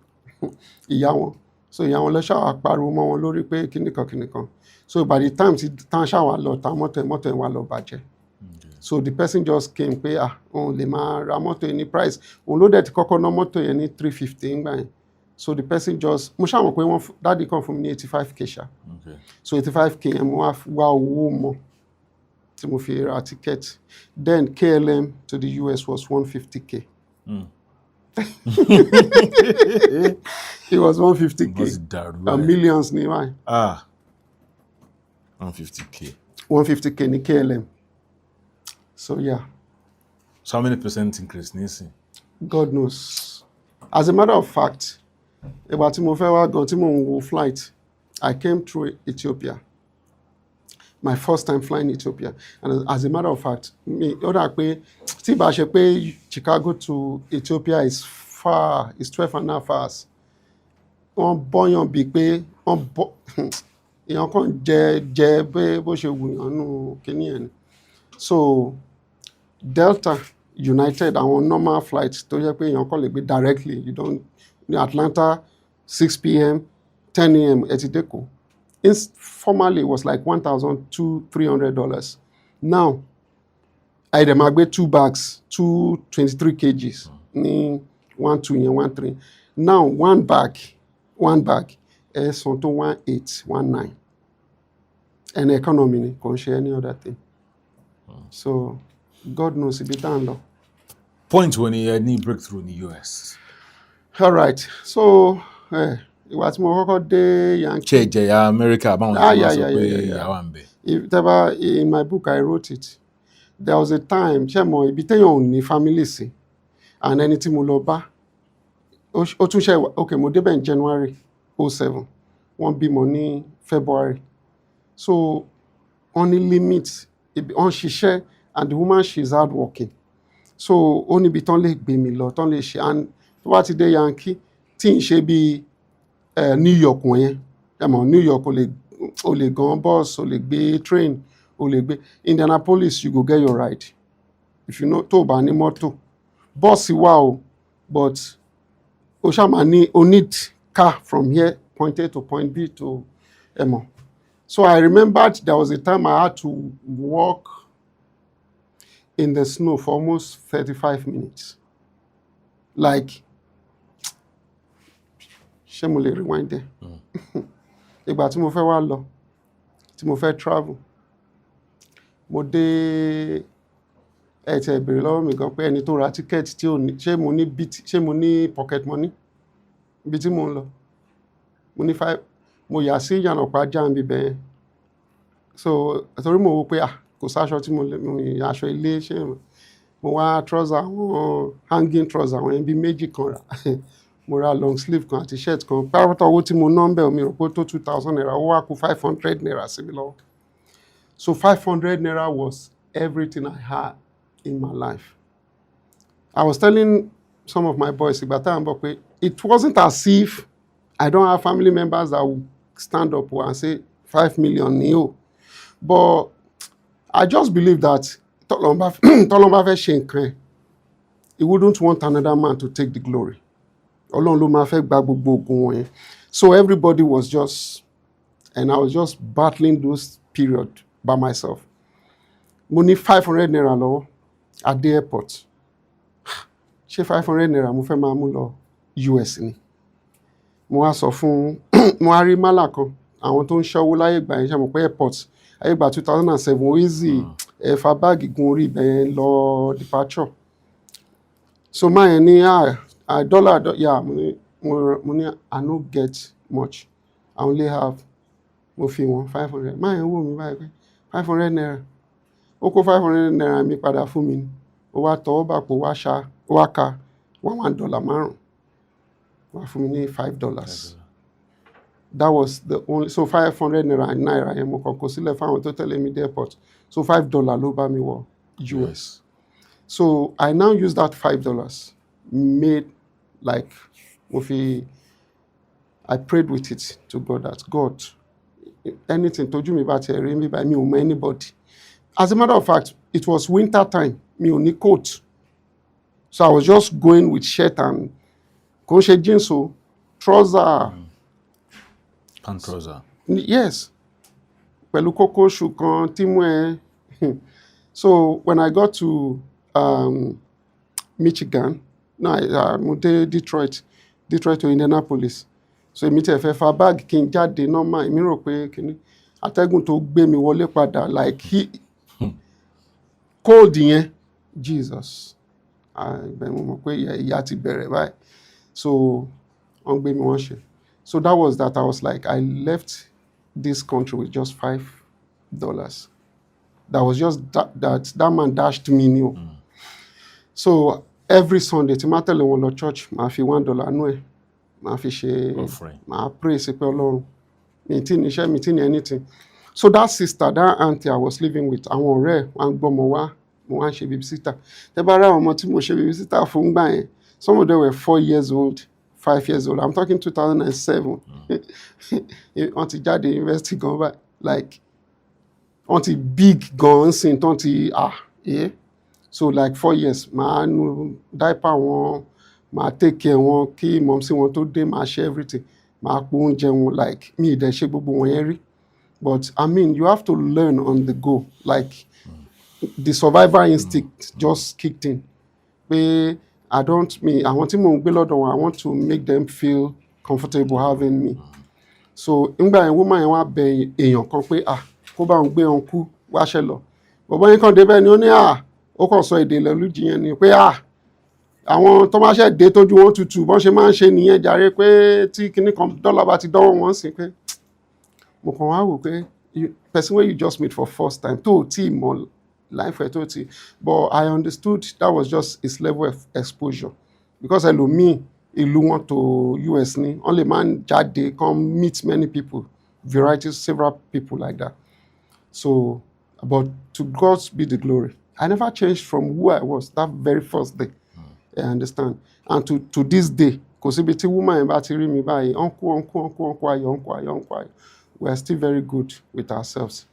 ìyá wọn so ìyá wọn lọ ṣáà pariwo mọ́ wọn lórí pé kinní kan so by the time tí tán ṣáà lọ ta mọ́tò yẹn wà lọ bàjẹ́ so the person just came pé òun lè máa ra mọ́tò yẹn ní price òun ló dẹ̀ ti kọ́kọ́ ná mọ́tò yẹn ní 350 ńgbà yẹn so the person just mo ṣàmọ̀ pé wọ́n dáàdi kan fún mi ní 85k ṣá so 85k yẹn mo wá owó mọ́ tí mo fi ra ticket. Then KLM to the US was 150K. It was 150K. Millions ni why? 150K. 150K ni KLM. So yeah. So how many percent increase Nisi? God knows. As a matter of fact, ìgbà tí mo fẹ́ wá gan tí mo ń wo flight, I came through Ethiopia. My first time flying Ethiopia. And as a matter of fact, ó dà pé tí bá ṣe pé Chicago to Ethiopia is far, it's 12.5 hours. Wọ́n bọ́yàn bíi pé wọ́n bọ́ èèyàn kan jẹ bó ṣe wù yàn nù kíní ẹ̀ ni. So Delta, United, àwọn normal flights tó jẹ́ pé èèyàn kan lè gbé directly. You don't ní Atlanta 6 p.m. 10 a.m. ẹ ti dé Èkó. Formerly it was like $1,200-300. Now I dem máa gbé 2 bags 223 kgs ní 12 yẹn 13. Now one bag ẹ san tó 1819. And economy ni kò ń ṣe any other thing. So God knows ibi tá à ń lọ. Point when you need breakthrough in the US. All right. So ìwà tí mo kọ́kọ́ dé Yankee. Ṣé ìjẹ̀yà America báwọn ti máa sọ pé ìyàwó à ń bẹ̀. In my book I wrote it. There was a time ṣé mo ibi téèyàn ò ní family sí and ẹni tí mo lọ bá ó tún ṣe okay mo débẹ̀ in January 2007 wọ́n bímọ ní February. So on the limit on ṣiṣẹ́ and the woman she's hard working. So ó níbi tán lè gbé mi lọ tán lè ṣe and tó bá ti dé Yankee tí ń ṣe bí New York wọ̀nyẹn New York o lè gan bus o lè gbé train o lè gbé Indianapolis you go get your ride if you know tó bá ní mọ́tò bus wà o but o ṣáà máa ní o need car from here point A to point B to So I remembered there was a time I had to walk in the snow for almost 35 minutes. Like, ṣé mo lè rewind there? Ìgbà tí mo fẹ́ wá lọ, tí mo fẹ́ travel, mo dé ẹ ti ẹ béèrè lọ́wọ́ mi gan pé ẹni tó ra ticket tí ò ní ṣé mo ní pocket money ibi tí mo ń lọ. Mo yà sí ìyànàpá jáàmì bẹ́ẹ̀. So torí mo wò pé kò sáṣọ tí mo lè aṣọ ilé ṣé mo wá trouser àwọn hanging trouser àwọn ẹbí méjì kan rà mo ra long sleeve kan àti shirt kan pàápàá owó tí mo ná ń bẹ̀ omi rò pé tó 2,000 naira ó wá kù 500 naira sí mi lọ́wọ́. So 500 naira was everything I had in my life. I was telling some of my boys ìgbà tá à ń bọ̀ pé it wasn't as if I don't have family members that would stand up and say 5 million ni o. But I just believe that tọ́lọ́run bá fẹ́ ṣe nǹkan ẹ̀, he wouldn't want another man to take the glory. Ọlọ́run ló máa fẹ́ gba gbogbo ogun wọ̀nyẹn. So everybody was just, and I was just battling those period by myself. Mo ní 500 naira lọ́wọ́ at the airport. Ṣé 500 naira mo fẹ́ máa mú lọ US ni? Mo wá sọ fún mo wá rí málà kan àwọn tó ń ṣọ́wó láyé ìgbà yẹn ṣe mọ̀ pé airport ayé ìgbà 2007 ó easy fa báàgì gun orí ibẹ̀ yẹn lọ departure. So máa yẹn ní dollar mo ní I no get much I only have mo fi wọn 500 máa yẹn wò mí báyìí pé 500 naira ó kó 500 naira mi padà fún mi ó wá tọwọ́ bàpò ó wá ka $1 márùn wá fún mi ní $5. That was the only, so 500 naira yẹn mo kàn kó sílẹ̀ fáwọn tó tẹ̀lé mi dé airport. So $5 ló bá mi wọ US. So I now use that $5 made like I prayed with it to God that God anything tójú mi bá ti rí mi bá mi ò mọ anybody. As a matter of fact, it was winter time mi ò ní coat. So I was just going with shirt and kò ń ṣe jeans o trouser. Pant trouser. Yes. Pẹ̀lú kókó shoe kan tí mú ẹ. So when I got to Michigan, mo dé Detroit to Indianapolis. So èmi tẹ̀ fẹ́ fa báàgì kí n jáde normal èmi rò pé kíní atẹ́gùn tó gbé mi wọlé padà like cold yẹn Jesus ibẹ̀ mo mọ̀ pé ìyà ti bẹ̀rẹ̀ báyìí so wọ́n gbé mi wọ́n ṣe so that was that I was like I left this country with just $5 that was just that man dashed me new so every Sunday tí máa tẹ̀lé wọn lọ church máa fi $1 nú ẹ̀ máa fi ṣe máa pray sí pé Ọlọ́run mi tí ní iṣẹ́ mi tí ní anything so that sister that auntie I was living with àwọn ọ̀rẹ́ wọn gbọ́mọ wá mo wá ń ṣe babysitter tẹ́ bá rá àwọn ọmọ tí mo ṣe babysitter fún gbà yẹn some of them were 4 years old 5 years old I'm talking 2007 wọ́n ti jáde university gan báyìí like wọ́n ti big gan sin tán ti so like 4 years màá nu diaper wọn màá take care wọn kí mọ̀mísí wọn tó dé màá ṣe everything màá po oúnjẹ wọn like mi ì dẹ̀ ṣe gbogbo wọn yẹn rí but I mean you have to learn on the go like the survival instinct just kicked in pé àwọn tí mò ń gbé lọ́dọ̀ wọn I want to make them feel comfortable having me so nígbà yẹn woman yẹn wá bẹ èèyàn kan pé kó bá òun gbé òun kú wáṣẹ lọ bọ̀bọ́ yín kàn débẹ̀ ni ó ní ó kàn sọ èdè lẹ́lújì yẹn ni pé àwọn tó máa ṣẹ̀ dé tójú wọn tutù bọ́n ṣe máa ń ṣe nìyẹn jàre pé tí kinní kan dọ́là bá ti dánwò wọ́n sí pé mo kàn wá wò pé person wey you just meet for first time tó tí mọ̀ life ẹ̀ tó tí but I understood that was just his level of exposure because ẹlòmíì ìlú wọn tó US ni wọ́n lè máa ń jáde come meet many people varieties several people like that so but to God be the glory I never changed from who I was that very first day I understand and to this day kò síbi tí woman yẹn bá ti rí mi báyìí uncle ayọ̀ we are still very good with ourselves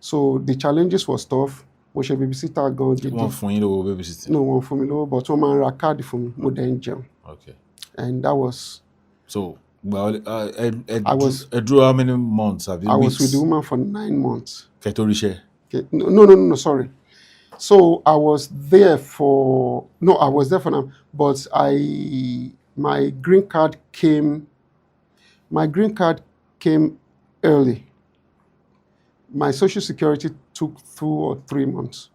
so the challenges was tough mo ṣe babysitter gan gidi wọ́n fún yín lówó babysitter no wọ́n fún mi lówó but wọ́n máa ń ra káàdì fún mi mo dẹ̀ ń jẹun and that was so ẹ dúró how many months have you I was with the woman for 9 months kẹ́tọ́ ríṣẹ́ no sorry so I was there for now but my green card came early. My social security took 2 or 3 months.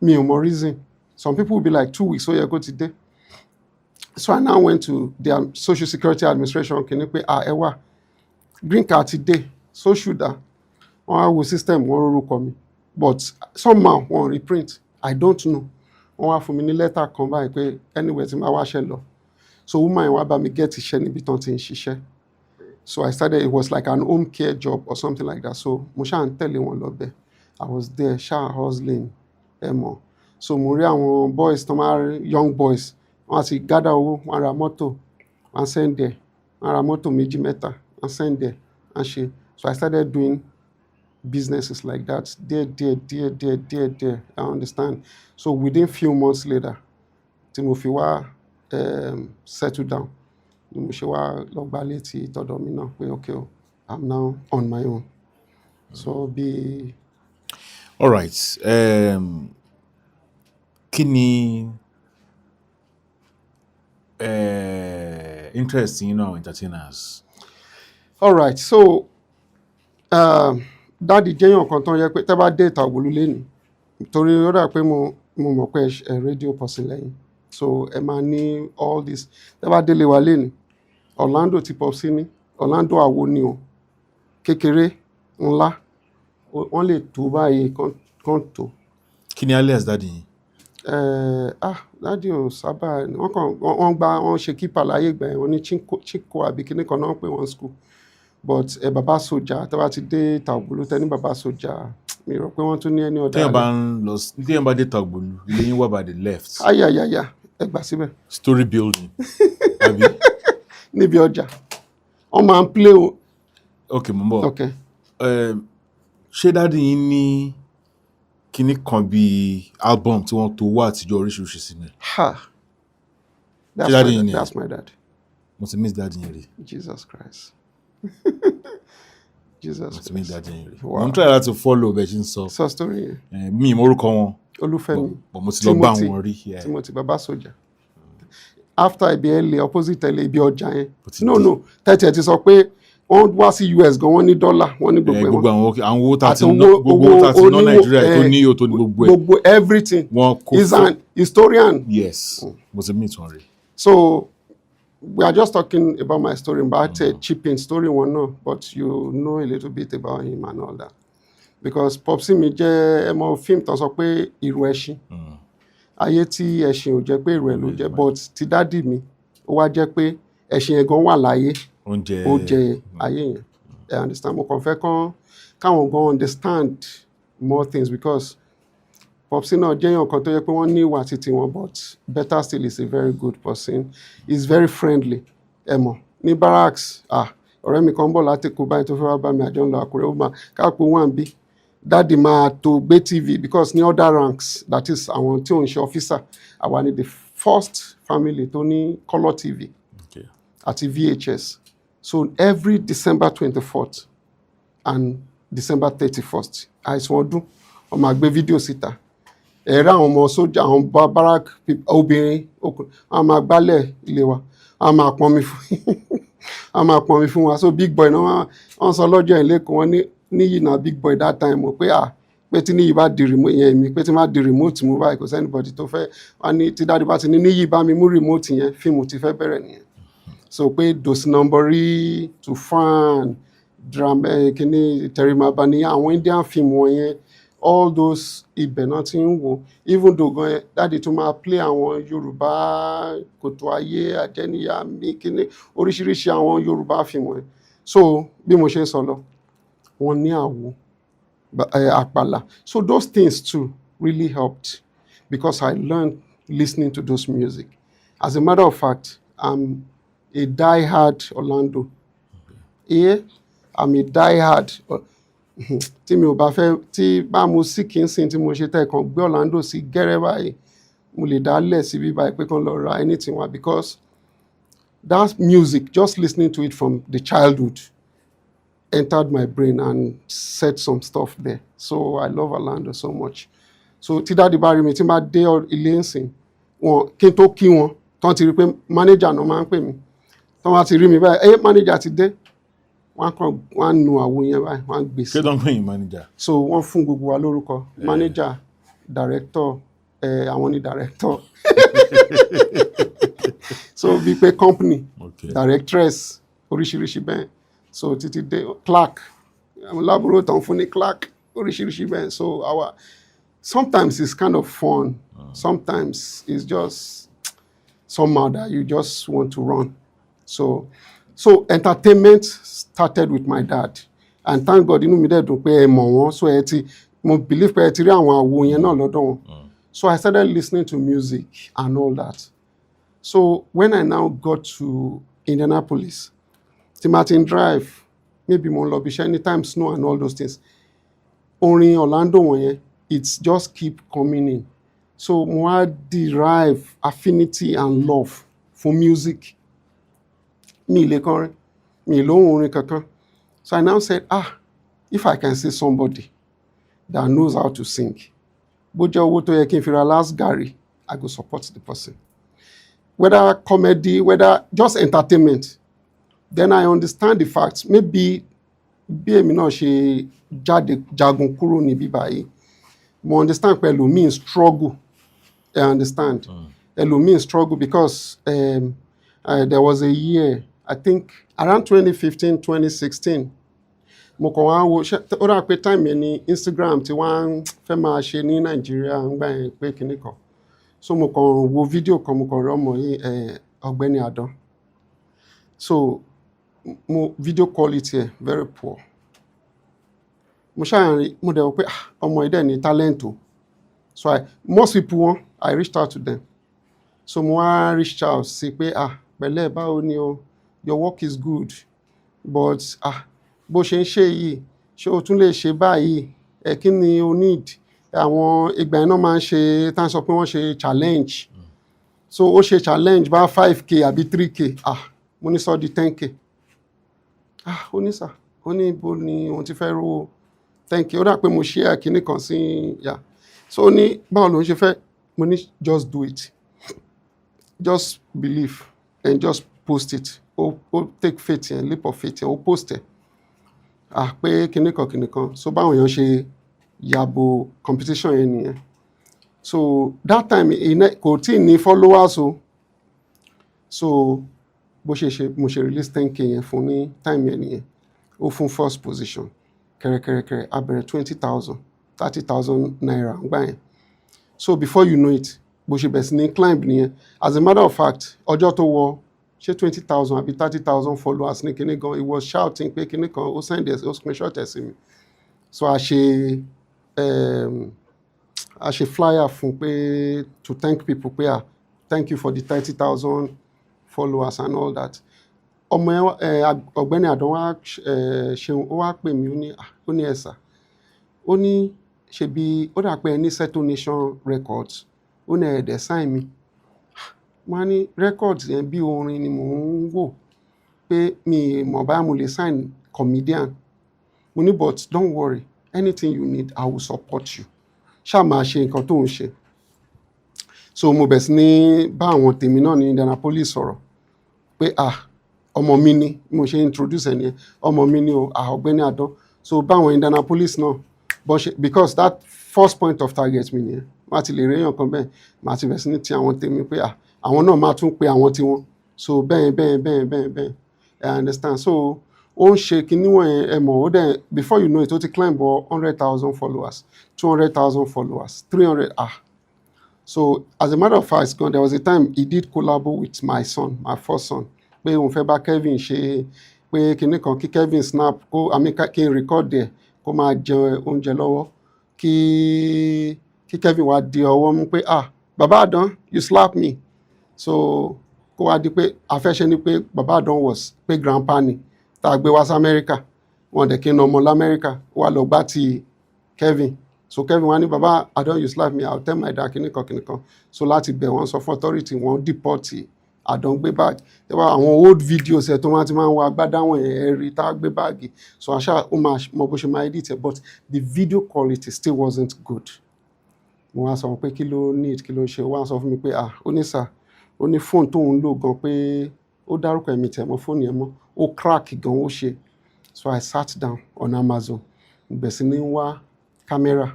Mi ò mọ reason. Some people will be like 2 weeks, so you go today. So I now went to the Social Security Administration, kìíní pé ẹwà green card today, so should that. Wọ́n á wo system wọ́n rorúkọ mi. But somehow wọ́n reprint. I don't know. Wọ́n wá fún mi ní lẹ́tà kan báyìí pé anywhere tí máa wáṣẹ́ lọ. So woman wá bá mi get iṣẹ́ níbi tán ti ń ṣiṣẹ́. So I started, it was like an home care job or something like that. So mo ṣáà ń tẹ̀lé wọn lọ bẹ̀. I was there, ṣáà hustling, mọ̀. So mo rí àwọn boys, young boys, wọ́n á ti gather owó, wọ́n á ra mọ́tò, wọ́n á send there, wọ́n á ra mọ́tò 2 mẹ́ta, wọ́n á send there, wọ́n á ṣe. So I started doing businesses like that, there, I understand. So within few months later, tí mo fi wá settle down. Mo ṣe wá lọ gbá létí tọ̀dọ̀ mi náà pé okay I'm now on my own. So be. All right. Kí ni interest in entertainers? All right. So dáàdi jẹ́yàn kan tán yẹ pé tẹ́ bá dé Ìtàgbòlú lẹ́nu torí ó dà pé mo mọ̀ pé radio person lẹ́yìn so ẹ máa ní all this tẹ́ bá délé wa lẹ́nu Orlando ti pọ̀ sí ní Orlando àwo ni o kékeré ńlá wọ́n lè tó báyìí kan tó. Kí ni alias dáàdi yìí? Dáàdi ò sábà wọ́n ṣe kípa láyé ìgbà yẹn wọ́n ní Chico àbí kíní kan náà pé wọ́n school but bàbá sójà tẹ́ bá ti dé Ìtàgbòlú tẹ́ ní bàbá sójà mi rò pé wọ́n tún ní ẹni ọ̀dà. Téèyàn bá dé Ìtàgbòlú ilé yín wà by the left. Ayayaya ẹ gbà síbẹ̀. Story building. Àbí? Níbi ọjà wọ́n máa ń play o. Ok mo ń bọ̀. Ok. Ṣé dáàdi yín ní kíní kan bíi album tí wọ́n tó wá àtijọ́ oríṣiríṣi sínú ẹ̀? That's my dad. Mo ti miss dáàdi yín rí. Jesus Christ. Mo ti miss dáàdi yín rí. Wow. Mo ń try láti follow bẹ́ẹ̀ ṣe ń sọ. Sọ story yẹn. Mi ì mórúkọ wọn. Olúfẹ́mi. But mo ti lọ bá wọn rí. Timothy bàbá sójà. After ibi opposite ibi ọjà yẹn. No tẹ́tí ẹ̀ ti sọ pé wọ́n wá sí US gan wọ́n ní dọ́là wọ́n ní gbogbo ẹ̀ gbogbo àwọn owó tá a ti àti ná gbogbo owó tá a ti ná oníwò, Nàìjíríà tó ní o tó ní gbogbo ẹ̀ gbogbo everything. wọ́n kó He's an historian. yes mo ti meet wọn rí. So we are just talking about my story, but a chipping story one no, but you know a little bit about him and all that. Because Popsi mi jẹ́ ẹmọ fíìmù tó sọ pé ìrù ẹṣin. Ayé tí ẹṣin ò jẹ́ pé ìrù ẹ̀ ló jẹ́, but ti dádì mi ó wá jẹ́ pé ẹṣin yẹn gan wà láyé. Ó jẹ ayé yẹn. I understand. Mo kàn fẹ́ káwọn gan understand more things because Popsi náà jẹ́ èèyàn kan tó yẹ pé wọ́n ní ìwà títí wọn, but better still is a very good person. He's very friendly. Ẹ mọ̀ ní barracks ọ̀rẹ́ mi kan bọ̀ láti kó báyìí tó fẹ́ wá bá mi àjọ ń lọ Àkúrẹ́ ó máa káàpọ̀ wà ń bí dáàdì máa tó gbé TV because ní other ranks that is àwọn tí ò ń ṣe officer àwa ni the first family tó ní colour TV àti VHS. So every December 24th and December 31st àìsàn ọdún wọ́n máa gbé fídíò síta. Ẹ̀rọ àwọn ọmọ sójà àwọn barak obìnrin wọ́n máa gbálẹ̀ ilé wa wọ́n máa pọn mi fún wa. So big boy náà wọ́n sọ lọ́jọ́ ìlẹ́kùn wọn níyì náà big boy that time mo pé pé tí níyì bá di remote yẹn mi pé tí má di remote mú báyìí kò sẹ́nibọ̀dì tó fẹ́ wọ́n ní tí dáadé bá ti ní níyì bá mi mú remote yẹn fíìmù ti fẹ́ bẹ̀rẹ̀ nìyẹn. So pé dòsí nọmbọrí Tufan drama kìíní Terimabani àwọn Indian film wọ̀nyẹn all those ibẹ̀ náà ti ń wò even though gan dáàdi tún máa play àwọn Yorùbá Kòtò Ayé Àjẹníyà mi kíní oríṣiríṣi àwọn Yorùbá film wọ̀nyẹn. So bí mo ṣe ń sọ lọ wọ́n ní àwo àpàlà. So those things too really helped because I learned listening to those music. As a matter of fact, I'm a die-hard Orlando. Yeah, I'm a die-hard. Tí mi ò bá fẹ́ tí bá mo sí kí n sìn tí mo ṣe tẹ́ kan gbé Orlando sí gẹ́rẹ́ báyìí mo lè dálẹ̀ síbí báyìí pé kàn lọ ra anything wa because that music just listening to it from the childhood entered my brain and said some stuff there. So I love Orlando so much. So tí dáàdi bá rí mi tí n bá dé ilé ìsìn wọn kí n tó kí wọn tán ti rí pé manager náà máa ń pè mí tán wá ti rí mi báyìí manager ti dé wọ́n nu àwo yẹn báyìí wọ́n gbé sí. Ṣé don pè manager? So wọ́n fún gbogbo wa lórúkọ manager director àwọn ni director so bí pé company directress oríṣiríṣi bẹ́ẹ̀ so títí dé clerk àwọn lábúrò tán fún ní clerk oríṣiríṣi bẹ́ẹ̀ so sometimes it's kind of fun sometimes it's just somehow that you just want to run. So entertainment started with my dad and thank God inú mi dẹ̀ dùn pé ẹ mọ̀ wọ́n so mo believe pé ẹ ti rí àwọn àwo yẹn náà lọ́dọ̀ wọn. So I started listening to music and all that. So when I now got to Indianapolis, Martin Drive, maybe mo lọ bí iṣẹ́ anytime snow and all those things. Orin Orlando wọ̀nyẹn, it's just keep coming in. So mo wá derive affinity and love for music. Mi lè kọrin, mi lóhùn orin kankan. So I now said, if I can see somebody that knows how to sing, bó jẹ́ owó tó yẹ kí n fi ra last Gary, I go support the person. Whether comedy, whether just entertainment. Then I understand the fact, maybe bí èmi náà ṣe jagun kúrò níbí báyìí, mo understand pé ẹlòmíì struggle. I understand. Ẹlòmíì struggle because there was a year, I think around 2015, 2016, mo kàn wá wo ó rà pé time yẹn ni Instagram tí wọ́n fẹ́ máa ṣe ní Nàìjíríà ń gbà yẹn pé kinní kan. So mo kàn wo fídíò kan mo kàn rí ọmọ yìí Ọ̀gbẹ́ni Àdán. So video quality very poor. Mo ṣàárín mo dẹ̀ wò pé ọmọ yìí dẹ̀ ní talent o. So most people I reached out to them. So mo wá reached out sí pé pẹ̀lẹ́ báwo ni o, your work is good but bó ṣe ń ṣe yìí ṣé o tún lè ṣe báyìí kí ni o need àwọn ìgbà yẹn náà máa ń ṣe tá à ń sọ pé wọ́n ṣe challenge so ó ṣe challenge bá 5k àbí 3k mo ní sọ di 10k ó ní sà ó ní ibo ni òun ti fẹ́ rówó 10k ó dà pé mo share kinní kan sí so ó ní báwo lòun ṣe fẹ́ mo ní just do it just believe and just post it ó take faith yẹn leap of faith yẹn ó post ẹ̀ pé kinní kan so báwọn èèyàn ṣe yàbò competition yẹn nìyẹn so that time kò tí ì ní followers o so mo ṣe release 10k yẹn fún ní time yẹn nìyẹn ó fún first position kẹrẹkẹrẹkẹrẹ a bẹ̀rẹ̀ 20,000 30,000 naira ngbà yẹn so before you know it bó ṣe bẹ̀rẹ̀ sí ní climb nìyẹn as a matter of fact ọjọ́ tó wọ ṣé 20,000 àbí 30,000 followers ní kinní gan he was shouting pé kinní kan ó send ẹ̀ ó screenshot ẹ̀ sí mi so a ṣe flyer fún pé to thank people pé thank you for the 30,000 followers and all that ọmọ ọ̀gbẹ́ni àdán wá ṣeun ó wá pè mí ó ní ẹ̀sà ó ní ṣebí ó dà pé ẹ ní Settle Nation Records ó ní ẹ̀ẹ́dẹ̀ sign mi wọ́n ní records yẹn bí orin ni mò ń wò pé mi mọ̀ báyà mo lè sign comedian mo ní but don't worry anything you need I will support you ṣáà máa ṣe nǹkan tó ń ṣe so mo bẹ̀ sí ní bá àwọn tèmi náà ní Indianapolis sọ̀rọ̀ pé ọmọ mi ni mo ṣe introduce ẹ̀ nìyẹn ọmọ mi ni ọ̀gbẹ́ni àdán so báwọn Indianapolis náà because that first point of target mi nìyẹn má ti lè réyàn kan bẹ́ẹ̀ má ti bẹ̀ sí ní ti àwọn tèmi pé àwọn náà máa tún pe àwọn tiwọn so bẹ́ẹ̀ I understand so ó ń ṣe kinní wọ̀nyẹn ẹ mọ̀ ó dẹ̀ before you know it ó ti climb 100,000 followers 200,000 followers 300 so as a matter of fact there was a time he did collabo with my son my first son pé òun fẹ́ bá Kevin ṣe pé kinní kan kí Kevin snap kí n record ẹ̀ kó máa jẹ oúnjẹ lọ́wọ́ kí Kevin wá di ọwọ́ mú pé bàbá àdán you slap me so kó wá di pé afẹ́ṣẹ́ ni pé bàbá àdán was pé grandpa ni tá a gbé wá sí Amẹ́ríkà wọn dẹ̀ kí n ọmọ lamẹ́ríkà wà lọ gbá ti Kevin so Kevin wá ní bàbá àdán you slap me I will tell my dad kinní kan so láti bẹ̀ wọ́n sọ fún authority wọ́n deport àdán gbé báàgì tẹ́wọ́ àwọn old videos ẹ̀ tó máa ti máa ń wọ agbádá wọn ẹ̀rí tá a gbé báàgì so àṣà ó máa mọ bó ṣe máa edit ẹ̀ but the video quality still wasn't good mo wá sọ pé kí ló ṣe wá sọ fún mi pé ó ní sà ó ní fóònù tó ń lò gan pé ó dárúkọ ẹ̀mí tẹ̀ mọ́ fóònù yẹn mọ́ ó crack gan ó ṣe so I sat down on Amazon bẹ̀ sí ní wá kámẹ́rà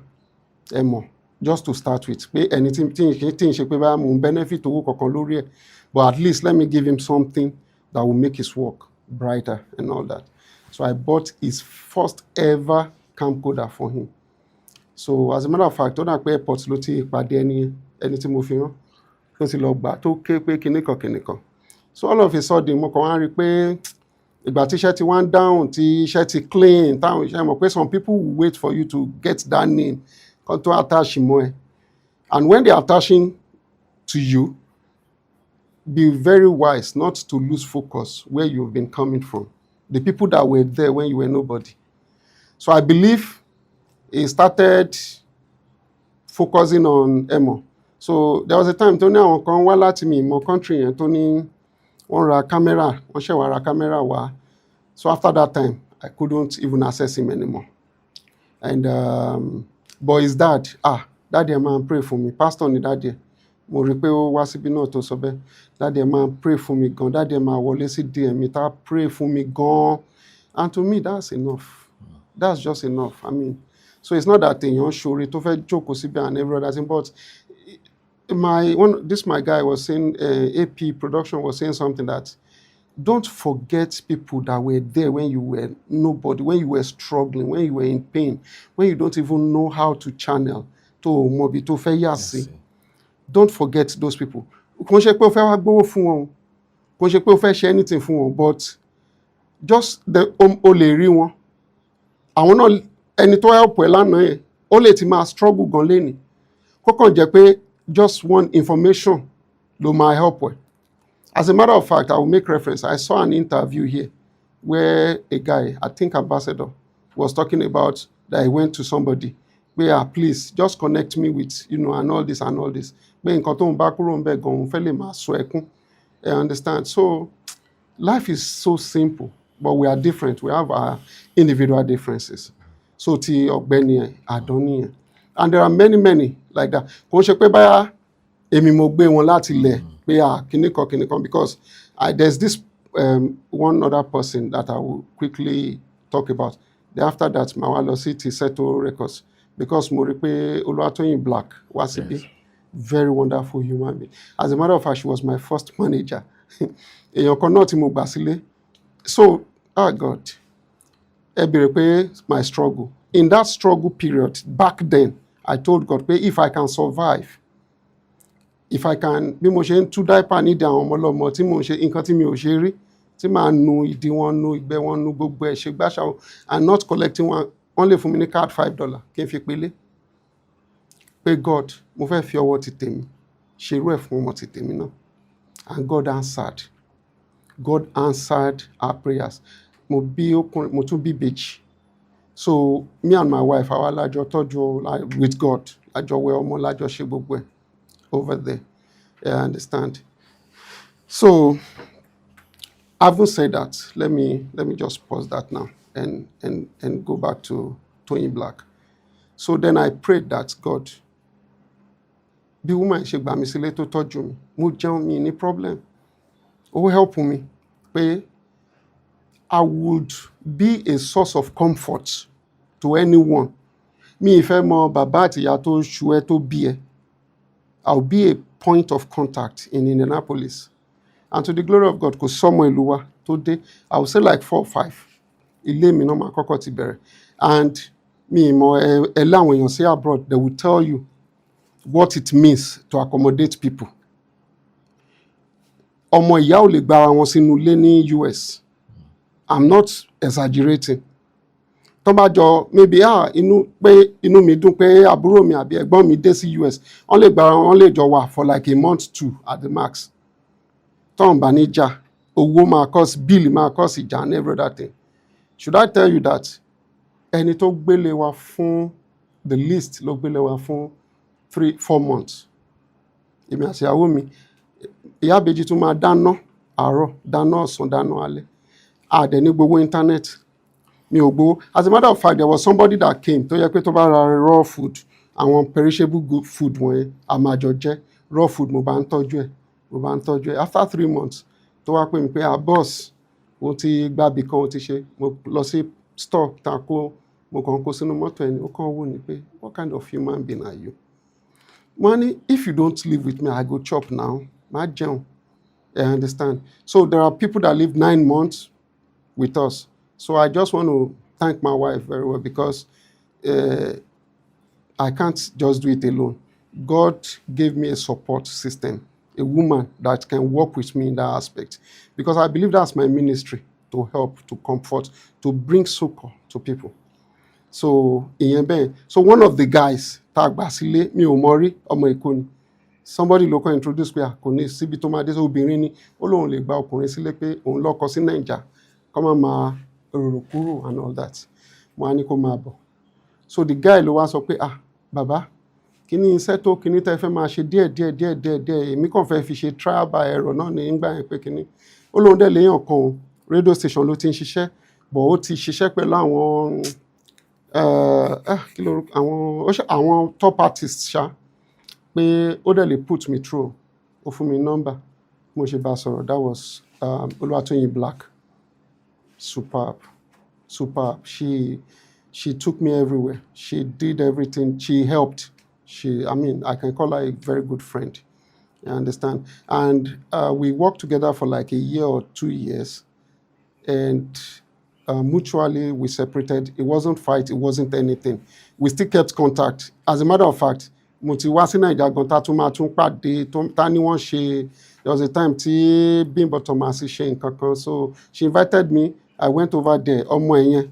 ẹ mọ̀ just to start with pé ẹni tí ń ṣe pé báyà mo ń benefit owó kankan lórí ẹ̀ but at least let me give him something that will make his work brighter and all that so I bought his first ever camcorder for him so as a matter of fact ó dà pé airport ló ti pàdé ẹni tí mo fi rán tó ti lọ gbà tó ké pé kinní kan so all of a sudden mo kàn wá rí i pé ìgbà tí iṣẹ́ ti wá ń dáhùn tí iṣẹ́ ti clean táwọn iṣẹ́ mọ̀ pé some people will wait for you to get that name kan tó attach mọ́ ẹ and when they are attaching to you be very wise not to lose focus where you've been coming from the people that were there when you were nobody so I believe he started focusing on emo so there was a time tó ní àwọn kan wá láti mi ìmọ̀ country yẹn tó ní wọ́n ra camera wọ́n ṣẹ̀wá ra camera wá so after that time I couldn't even access him anymore and but his dad daddy ẹ máa ń pray for me pastor ni daddy ẹ mo rí i pé ó wá síbí náà tó sọ bẹ́ẹ̀ daddy ẹ máa ń pray for me gan daddy ẹ máa wọlé sí DM mi tá pray for me gan and to me that's enough that's just enough I mean so it's not that èèyàn ṣoore tó fẹ́ jókòó síbẹ̀ and every other thing but my guy was saying AP production was saying something that don't forget people that were there when you were nobody, when you were struggling, when you were in pain, when you don't even know how to channel tó mọ bí tó fẹ́ yà sí. Don't forget those people. Kò ń ṣe pé o fẹ́ wá gbówó fún wọn, kò ń ṣe pé o fẹ́ ṣe anything fún wọn, but just o lè rí wọn. Àwọn náà ẹni tó help ẹ lánàá yẹn, ó lè ti máa struggle gan lénìí. Kó kàn jẹ́ pé just one information ló máa help ẹ. As a matter of fact, I will make reference. I saw an interview here where a guy, I think Ambassador, was talking about that he went to somebody. Please, just connect me with, and all this and all this. Nǹkan tó ń bá kúrò ń bẹ̀ gan-an fẹ́ lè máa sọ ẹkún. I understand. So, life is so simple, but we are different. We have our individual differences. So, ti ọ̀gbẹ́ni Àdán yẹn. And there are many, many like that. Kò ń ṣe pé báyà èmi mo gbé wọn láti lẹ̀ pé kìnìkan because there's this One other person that I will quickly talk about. Then after that, màá wá lọ sí ti Settle Records because mo rí pé Olúwatóyìn Black wá síbí. Yes. Very wonderful human being. As a matter of fact, she was my first manager. Èèyàn kan náà tí mo gbà sílé. So, God, ẹ bèrè pé my struggle. In that struggle period, back then, I told God pé if I can survive, if I can, bí mo ṣe ń tú diaper nídìí àwọn ọmọ ọlọ́mọ tí mo ń ṣe nǹkan tí mi ò ṣe rí, tí màá nu ìdí wọn, nu ìgbẹ́ wọn, nu gbogbo ẹ̀ ṣe gbáṣà wọn, and not collecting one, wọ́n lè fún mi ní card $5 kí n fi pelé. Pé God, mo fẹ́ fi ọwọ́ ti tèmi ṣe irú ẹ̀ fún ọmọ ti tèmi náà. And God answered. God answered our prayers. Mo tún bí ìbejì. So me and my wife, àwa lájọ tọ́jú with God, lájọ wẹ ọmọ, lájọ ṣe gbogbo ẹ̀ over there. I understand. So, having said that, let me just pause that now and go back to Toyin Black. So then I prayed that God, bí woman ṣe gbà mí sílé tó tọ́jú mi, mo jẹun mi ní problem. Ó help mi pé I would be a source of comfort to anyone. Mi ìfẹ́ mọ bàbá àti ìyá tó ṣu ẹ́ tó bí ẹ. I'll be a point of contact in Indianapolis. And to the glory of God, kò sọ́mọ ìlú wa tó dé, I would say like 4 or 5. Ilé mi náà máa kọ́kọ́ ti bẹ̀rẹ̀. And mi ìmọ̀ ẹ láwọn èèyàn sí abroad, they will tell you what it means to accommodate people. Ọmọ ìyá ò lè gbára wọn sínú ilé ní US. I'm not exaggerating. Tó bá jọ maybe inú mi dùn pé àbúrò mi àbí ẹ̀gbọ́n mi dé sí US, wọ́n lè gbára wọn lè jọ wà for like a month 2 at the max. Tó ń bá ní jà, owó máa cost, bill máa cost ìjà and every other thing. Should I tell you that ẹni tó gbélé wa fún the least ló gbélé wa fún 3-4 months. Èmi àti ìyàwó mi, ìyá ìbejì tún máa dáná àárọ̀, dáná ọ̀sán, dáná alẹ́. Dẹ̀ ní gbogbo internet. Mi ò gbowó. As a matter of fact, there was somebody that came tó yẹ pé tó bá ra raw food, àwọn perishable good food wọ̀nyẹn, a máa jọ jẹ. Raw food mo bá ń tọ́jú ẹ̀. After 3 months, tó wá pè mí pé boss, mo ti gbábì kan, mo ti ṣe, mo lọ sí store tá kó, mo kàn kó sínú mọ́tò ẹni, ó kàn wò ní pé what kind of human being are you? Money, if you don't live with me, I go chop now. Má jẹun. I understand. So there are people that live 9 months with us. So I just want to thank my wife very well because I can't just do it alone. God gave me a support system, a woman that can work with me in that aspect. Because I believe that's my ministry, to help, to comfort, to bring succor to people. So ìyẹn bẹ́ẹ̀. So one of the guys tá a gbà sílé mi ò mọ̀ rí, ọmọ Èkó ni. Somebody ló kọ́ introduce pé kò ní síbi tó máa dé, sí obìnrin ni, ó lóun lè gba ọkùnrin sílé pé òun lọ́kọ sí Nàìjà kọ́ máa rorò kúrò and all that. Mo á ní kó máa bọ̀. So the guy ló wá sọ pé bàbá, kíní iṣẹ́ tó kíní tẹ́ fẹ́ máa ṣe díẹ̀, èmi kàn fẹ́ fi ṣe trial by error náà ní ìgbà yẹn pé kíní. Ó lóun dẹ̀ léèyàn kan o, radio station ló ti ń ṣiṣẹ́, but ó ti ṣiṣẹ́ pẹ̀lú àwọn top artists ṣá, pé ó dẹ̀ lè put me through. Ó fún mi number, mo ṣe bá sọ̀rọ̀. That was Olúwatóyìn Black. Superb. She took me everywhere. She did everything. She helped. I can call her a very good friend. You understand? And we worked together for like a year or 2 years. And mutually we separated. It wasn't fight. It wasn't anything. We still kept contact. As a matter of fact, mo ti wá sí Nàìjíríà gan tá tún máa tún pàdé tá ní wọ́n ṣe. There was a time tí Bimbo Thomas ṣe nǹkan kan. So she invited me. I went over there. Ọmọ ẹ̀yẹn,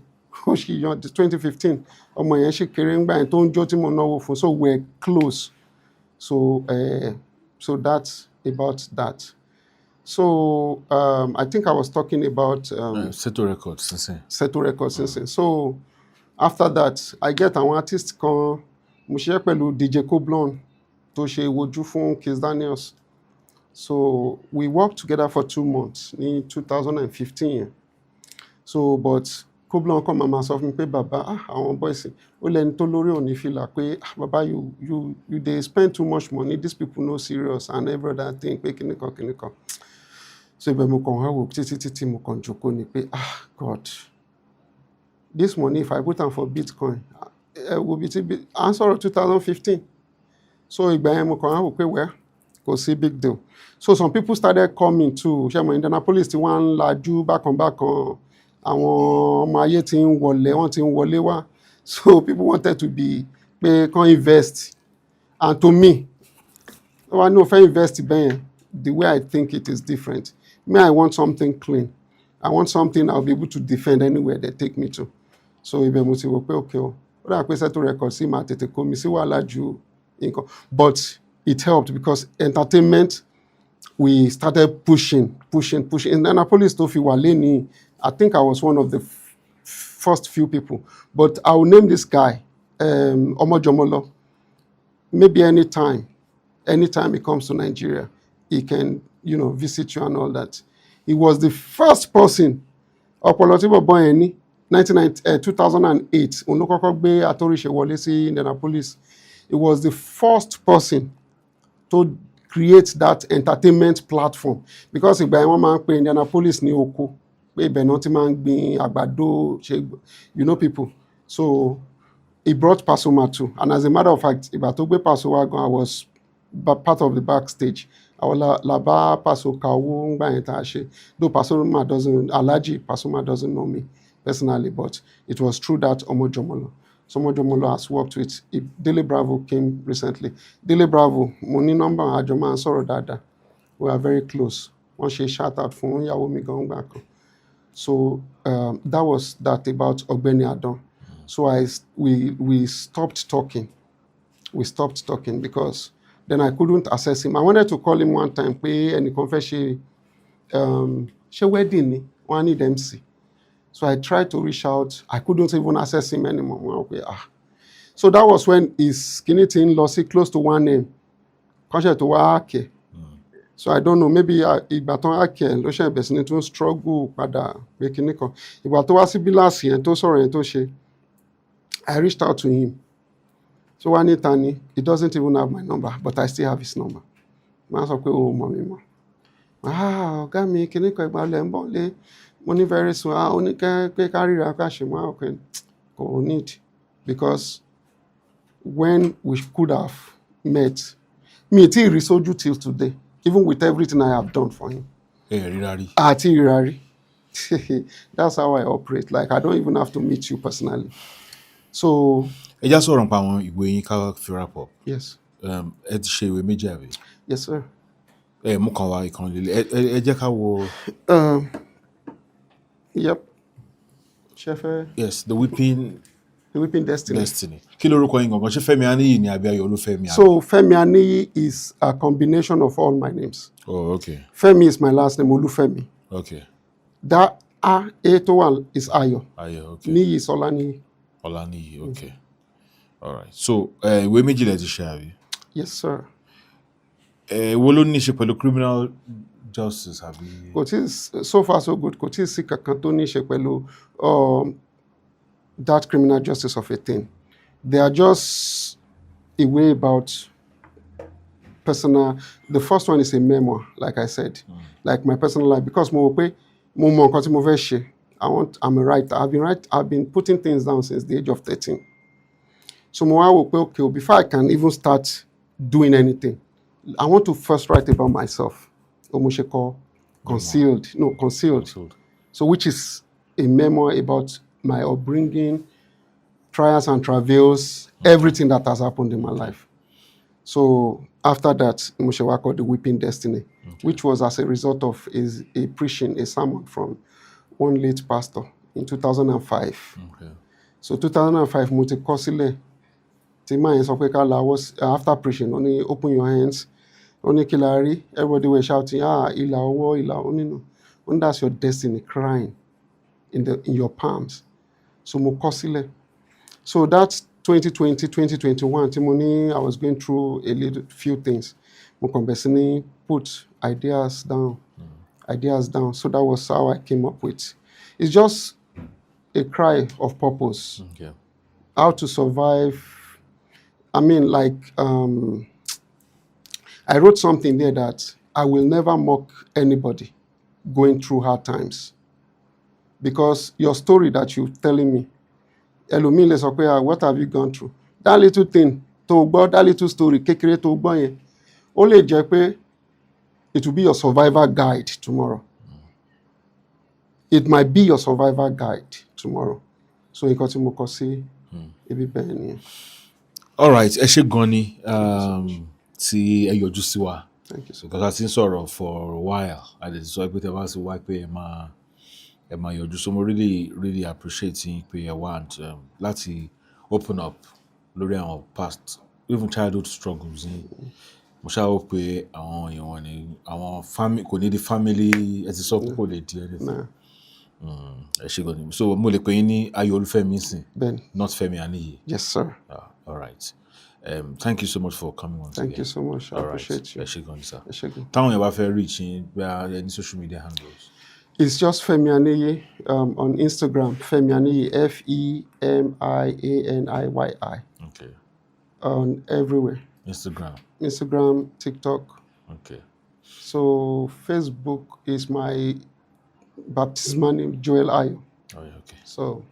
ó ṣì yan 2015. Ọmọ ẹ̀yẹn ṣì kéré ńgbà yẹn tó ń jó tí mo náwó fún. So we're close. So that's about that. So I think I was talking about Settle Records. Settle Records. So after that, I get an artist kan, mo ṣiṣẹ́ pẹ̀lú DJ Coblon tó ṣe ìwojú fún Kiss Daniels. So we worked together for 2 months in 2015. So but Coblon come and sọ fún mi pé bàbá, àwọn boys ó lẹ́ni tó lórí òní fìlà pé bàbá you they spend too much money, these people no serious and every other thing pé kíníkan. So So ibẹ̀ mo kàn wá wò títí mo kàn jókòó ni pé God, this money if I put am for Bitcoin will be à ń sọ̀rọ̀ 2015. So ìgbà yẹn mo kàn wá wò pé well kò sí big deal. So some people started coming too. Ṣé mo Indianapolis ti wá ń lajú bákan àwọn ọmọ ayé ti ń wọlé, wọ́n ti ń wọlé wá. So people wanted to be pé kàn invest. And to me, I know if I invest bẹ́ẹ̀, the way I think it is different. Me, I want something clean. I want something I'll be able to defend anywhere they take me to. So ibẹ̀ mo ti wò pé okay o. Ó dà pé settle record sí máa tètè kó mi sí wàhálà ju nǹkan. But it helped because entertainment, we started pushing. In Annapolis tó fi wà lénìí, I think I was one of the first few people. But I will name this guy, Omojomolo. Maybe anytime he comes to Nigeria, he can, visit you and all that. He was the first person, ọpọlọ tí bọ̀bọ́ yẹn ní 2008, òun ló kọ́kọ́ gbé Atóríṣe wọlé sí Indianapolis. He was the first person to create that entertainment platform because ìgbà yẹn wọ́n máa ń pe Indianapolis ní oko, pé ibẹ̀ náà ti máa ń gbin àgbàdo, people. So he brought Pasuma too, and as a matter of fact, ìgbà tó gbé Paso wá gan, I was part of the backstage. Àwọn làbá Paso kàwó ńgbà yẹn tá a ṣe. Though Alhaji Pasuma doesn't know me personally, but it was through that Omojomolo. So Omojomolo has worked with. Dele Bravo came recently. Dele Bravo, mo ní nọ́mbà àjọ máa ń sọ̀rọ̀ dáadáa. We are very close. Wọ́n ṣe shout out fún ìyàwó mi gan gbà kan. So that was that about Ọ̀gbẹ́ni Adan. So we stopped talking. We stopped talking because then I couldn't access him. I wanted to call him one time, pé ẹnìkan fẹ́ ṣe wedding ni, wọ́n á need MC. So I tried to reach out. I couldn't even access him anymore. Okay, So that was when his skinny thing lost it close to 1 name. Conscious to Ake. So I don't know, maybe ìgbà tán Ake ló ṣe bẹ̀rẹ̀ sí ní tún struggle padà pé kinní kan. Ìgbà tó wá sí bíláàsì yẹn tó sọ̀rọ̀ yẹn tó ṣe, I reached out to him. So wá ní tani, he doesn't even have my number, but I still have his number. Máa sọ pé o mọ̀ mi mọ̀. Ọ̀gá mi kinní kan ìgbà lẹ̀ ń bọ̀ lé. Mo ní very soon, ó ní pé ká ríra ká ṣe mọ́ ọ̀kẹ́ kò need, because when we could have met, mi tí ì rí sójú till today, even with everything I have done for him. Àti ìrárí. That's how I operate. Like I don't even have to meet you personally. So. Ẹ já sọ̀rọ̀ nípa àwọn ìwé yín ká fi wrap up. Yes. Ẹ ti ṣe ìwé méjì àbí? Yes, sir. Mú kan wá ìkan líle. Ẹ jẹ́ ká wo. Yep. Ṣé Yes, the Weeping Destiny. Kí lorúkọ yín gangan? Ṣé Femi Aniyi ni àbí Olúfẹ́mi? So Femi Aniyi is a combination of all my names. Oh, okay. Femi is my last name, Olúfẹ́mi. Okay. That A to one is Ayọ̀. Ayọ̀, okay. Niyi is Olaniyi. Olaniyi, okay. All right. So, ìwé méjì lẹ ti ṣe àbí? Yes, sir. Wo ló ní ṣe pẹ̀lú criminal justice àbí? Kò tí so far so good. Kò tí sí kankan tó ní ṣe pẹ̀lú that criminal justice of a thing. They are just a way about personal. The first one is a memoir, like I said, like my personal life, because mo mọ̀ nǹkan tí mo fẹ́ ṣe. I'm a writer. I've been putting things down since the age of 13. So mo wá wò pé okay, before I can even start doing anything, I want to first write about myself. Mo ṣe kọ concealed. So which is a memoir about my upbringing, trials and travails, everything that has happened in my life. So after that, mo ṣe wá kọ The Weeping Destiny, which was as a result of a sermon from one late pastor in 2005. Okay. So 2005, mo ti kọ sílẹ̀. Tí máa yẹn sọ pé ká la was after preaching, ó ní open your hands. Ó ní kí la rí, everybody were shouting, ìlà ọwọ́, ìlà onínú. And that's your destiny crying in your palms. So mo kọ sílẹ̀. So that's 2020, 2021, tí mo ní I was going through a few things. Mo kàn bẹ̀rẹ̀ sí ní put ideas down. So that was how I came up with. It's just a cry of purpose. Okay. How to survive. I mean, like, I wrote something there that I will never mock anybody going through hard times. Because your story that you're telling me, ẹlòmíì lè sọ pé, what have you gone through? That little thing tó gbọ́, that little story kékeré tó gbọ́ yẹn, ó lè jẹ́ pé it will be your survival guide tomorrow. It might be your survival guide tomorrow. So nǹkan tí mo kọ sí ibi bẹ́ẹ̀ nìyẹn. All right, ẹ ṣé gan ni tí ẹ yọjú sí wa. Thank you so much. Because a ti ń sọ̀rọ̀ for a while, a lè sọ pé tẹ bá ti wá pé ẹ máa yọjú. So mo really appreciate yín pé ẹ wá and láti open up lórí àwọn past, even childhood struggles yín. Mo ṣáà wò pé àwọn èèyàn wọn ni àwọn family kò ní di family ẹ ti sọ pé kò lè di anything. Ẹ ṣé gan ni. So mo lè pè yín ní Ayọ̀ Olúfẹ́mi sìn, Ben. not Femi Aniyi. Yes, sir. All right. Thank you so much for coming once Thank again. you so much. I All right. appreciate you. Ẹ ṣé gan ni, sir. Ẹ ṣé gan. Táwọn èèyàn bá fẹ́ reach yín, any social media handles? It's just Femi Aniyi on Instagram. Femi Aniyi, FEMIANIYI. Okay. On everywhere. Instagram, TikTok. Okay. So Facebook is my baptismal name, Joel Ayo. Oh, yeah, okay. So